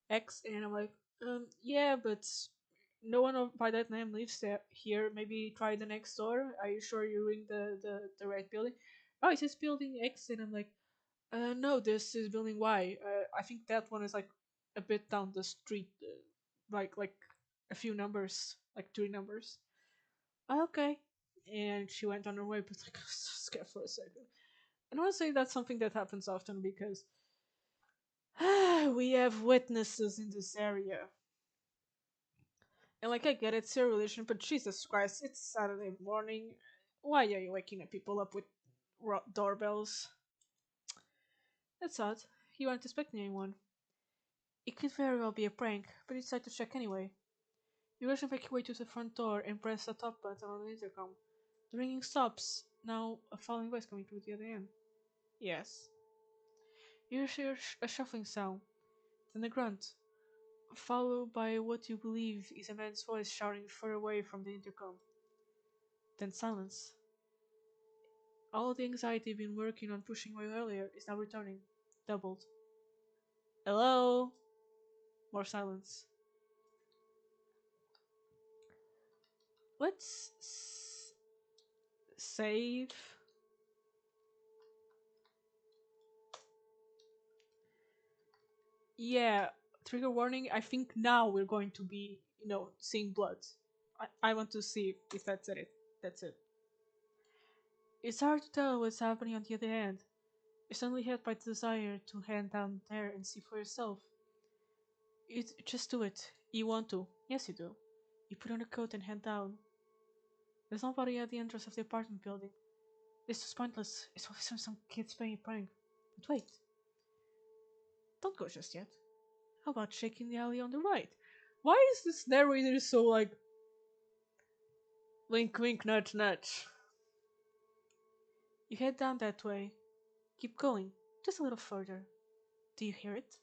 X? And I'm like, yeah, but no one by that name lives there here. Maybe try the next door. Are you sure you're in the right building? Oh, it says building X, and I'm like, no, this is building Y. I think that one is like a bit down the street, like a few numbers, like three numbers. "Oh, okay. And she went on her way, but like I was so scared for a second. And honestly, that's something that happens often because we have witnesses in this area. And like I get it, it's your religion, but Jesus Christ, it's Saturday morning. Why are you waking up people up with doorbells? That's odd. You aren't expecting anyone. It could very well be a prank, but you decide to check anyway. You rush and make your way to the front door and press the top button on the intercom. The ringing stops. Now a falling voice coming through the other end. Yes. You hear a shuffling sound, then a grunt, followed by what you believe is a man's voice shouting far away from the intercom. Then silence. All the anxiety you've been working on pushing away earlier is now returning, doubled. Hello? More silence. Let's save. Yeah, trigger warning. I think now we're going to be, seeing blood. I want to see if that's it. That's it. It's hard to tell what's happening on the other end. You're suddenly hit by the desire to hand down there and see for yourself. You just do it. You want to. Yes, you do. You put on a coat and head down. There's nobody at the entrance of the apartment building. This is pointless. It's always some kids playing a prank. But wait. Don't go just yet. How about shaking the alley on the right? Why is this narrator so like wink wink nudge nudge? You head down that way. Keep going. Just a little further. Do you hear it?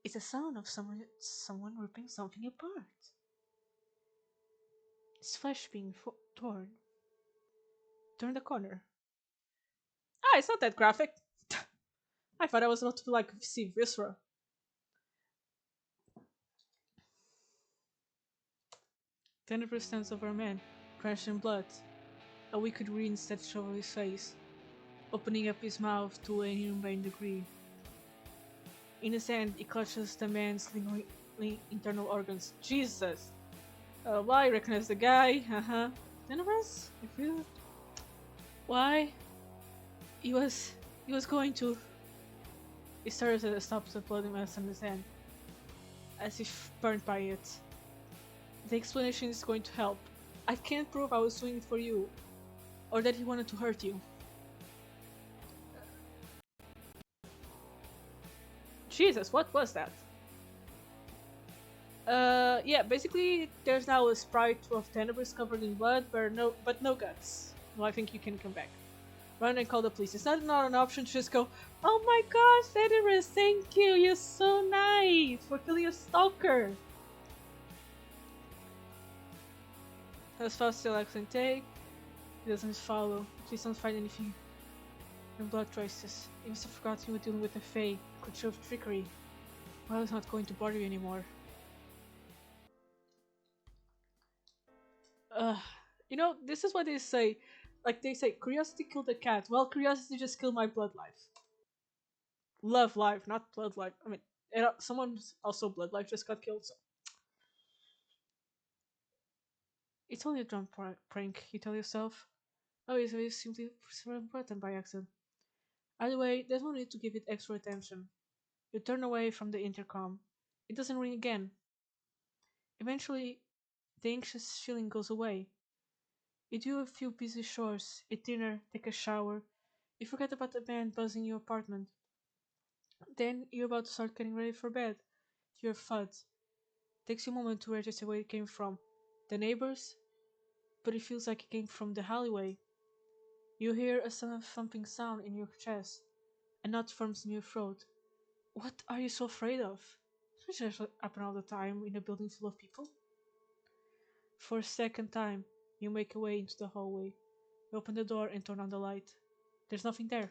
It's a sound of someone ripping something apart. It's flesh being torn. Turn the corner. Ah, it's not that graphic. I thought I was about to like see viscera. 10% of our man, drenched in blood. A wicked green stretched over his face, opening up his mouth to an inhumane degree. In his hand, he clutches the man's lingering internal organs. Jesus! Why? Recognize the guy? Uh-huh. Tenebras? If you... Why? He was... He was going to... He started to stop the bloody mess in his hand, as if burned by it. The explanation is going to help. I can't prove I was doing it for you, or that he wanted to hurt you. Jesus, what was that? Yeah, basically, there's now a sprite of Tenebris covered in blood, but no guts. No, I think you can come back. Run and call the police. It's not an option to just go, oh my gosh, Tenebris, thank you, you're so nice for killing a stalker. As fast as Alex can take, he doesn't follow. Please don't find anything. And blood traces. You must have forgotten you were dealing with a Fae. Could show trickery. Well, it's not going to bother you anymore. You know, this is what they say. Like, they say, curiosity killed the cat. Well, curiosity just killed my blood life. Love life, not blood life. I mean, someone's also blood life just got killed, so. It's only a dumb prank, you tell yourself. Oh, it's simply button by accident. Either way, there's no need to give it extra attention. You turn away from the intercom. It doesn't ring again. Eventually, the anxious feeling goes away. You do a few busy chores, eat dinner, take a shower. You forget about the band buzzing your apartment. Then you're about to start getting ready for bed. You're FUD. Takes you a moment to register where it came from. The neighbors? But it feels like it came from the alleyway. You hear a thumping sound in your chest. A knot forms in your throat. What are you so afraid of? Does it just happen all the time in a building full of people? For a second time, you make your way into the hallway. You open the door and turn on the light. There's nothing there.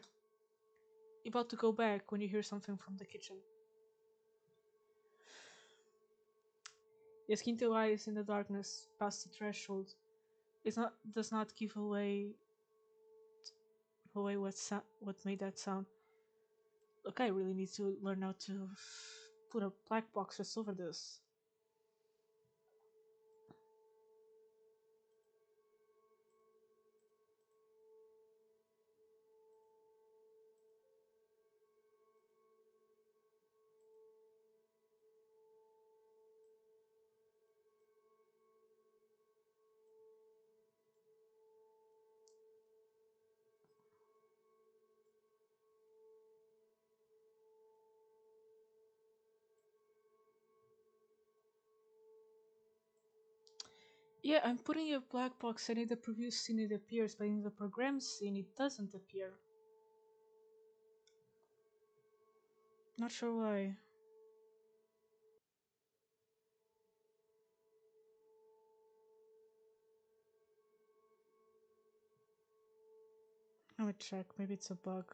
You're about to go back when you hear something from the kitchen. You squint your eyes in the darkness, past the threshold. It does not give away what made that sound. Look, I really need to learn how to put a black box just over this. Yeah, I'm putting a black box and in the previous scene it appears, but in the program scene it doesn't appear. Not sure why. Let me check, maybe it's a bug.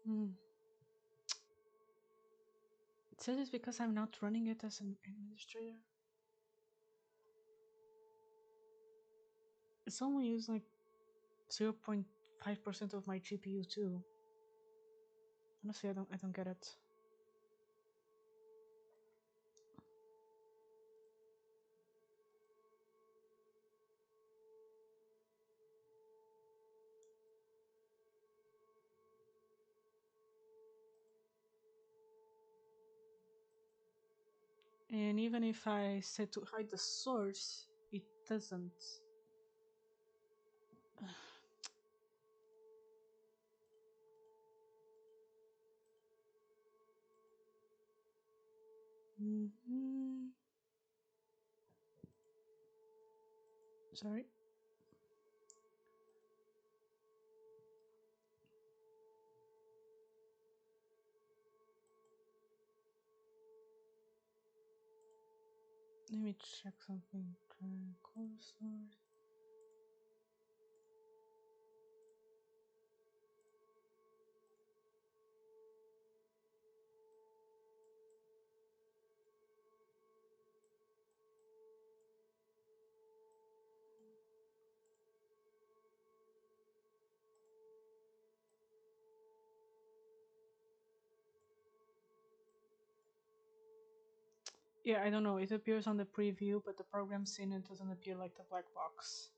Hmm. It says it's because I'm not running it as an administrator. It's only used like 0.5% of my GPU too. Honestly, I don't get it. And even if I said to hide the source, it doesn't. Mhm. Sorry. Let me check something. Try close source. Yeah, I don't know. It appears on the preview, but the program scene it doesn't appear like the black box.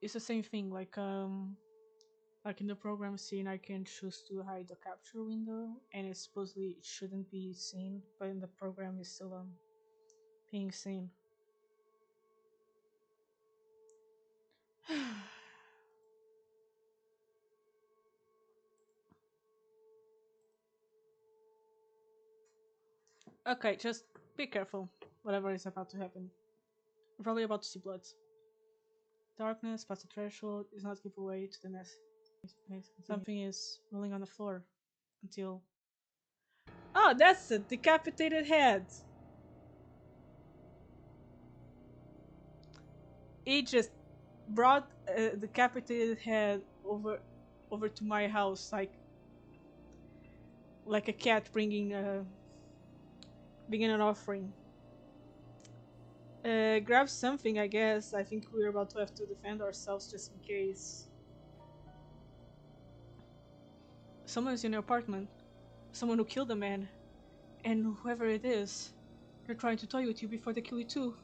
It's the same thing. Like in the program scene, I can choose to hide the capture window, and it supposedly shouldn't be seen, but in the program is still being seen. Okay, just be careful. Whatever is about to happen. You're probably about to see blood. Darkness past the threshold is not give way to the mess. Something is rolling on the floor until. Oh, that's a decapitated head! He just brought a decapitated head over to my house like a cat bringing an offering. Grab something, I guess. I think we're about to have to defend ourselves just in case. Someone's in your apartment. Someone who killed a man. And whoever it is, they're trying to toy with you before they kill you too.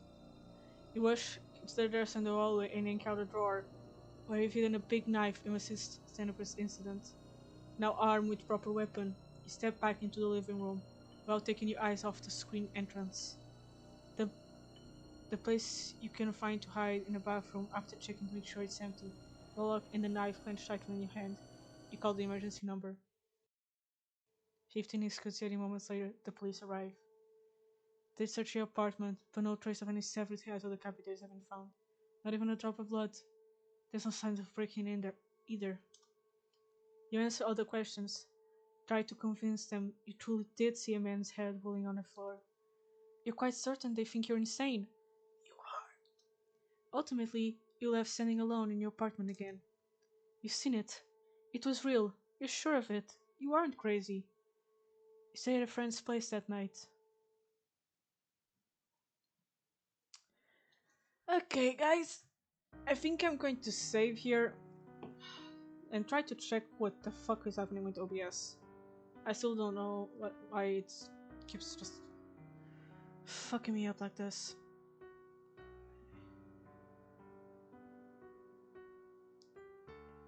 You rush into the dress in the hallway and encounter a drawer where you've hidden a big knife in the stand of this incident. Now armed with proper weapon, you step back into the living room without taking your eyes off the screen entrance. The the place you can find to hide in the bathroom after checking to make sure it's empty. The lock and the knife clenched tightly in your hand. You call the emergency number. 15 executing moments later, the police arrive. They search your apartment, but no trace of any severed heads or decapitated have been found. Not even a drop of blood. There's no signs of breaking in there either. You answer all the questions. Try to convince them you truly did see a man's head rolling on the floor. You're quite certain they think you're insane. You are. Ultimately, you're left standing alone in your apartment again. You've seen it. It was real. You're sure of it. You aren't crazy. You stay at a friend's place that night. Okay, guys. I think I'm going to save here and try to check what the fuck is happening with OBS. I still don't know why it keeps just fucking me up like this.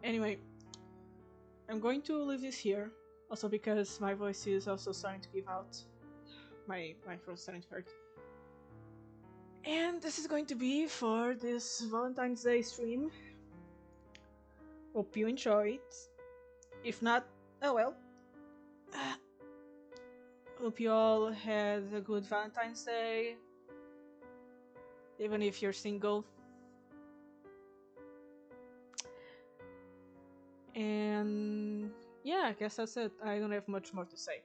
Anyway, I'm going to leave this here. Also because my voice is also starting to give out. My throat's starting to hurt. And this is going to be for this Valentine's Day stream. Hope you enjoyed. If not, oh well. Hope you all had a good Valentine's Day. Even if you're single. And yeah, I guess that's it. I don't have much more to say.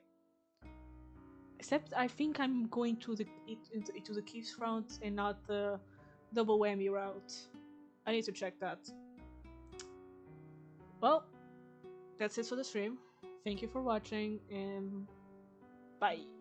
Except I think I'm going to into the Keith's route and not the double whammy route. I need to check that. Well, that's it for the stream. Thank you for watching and bye.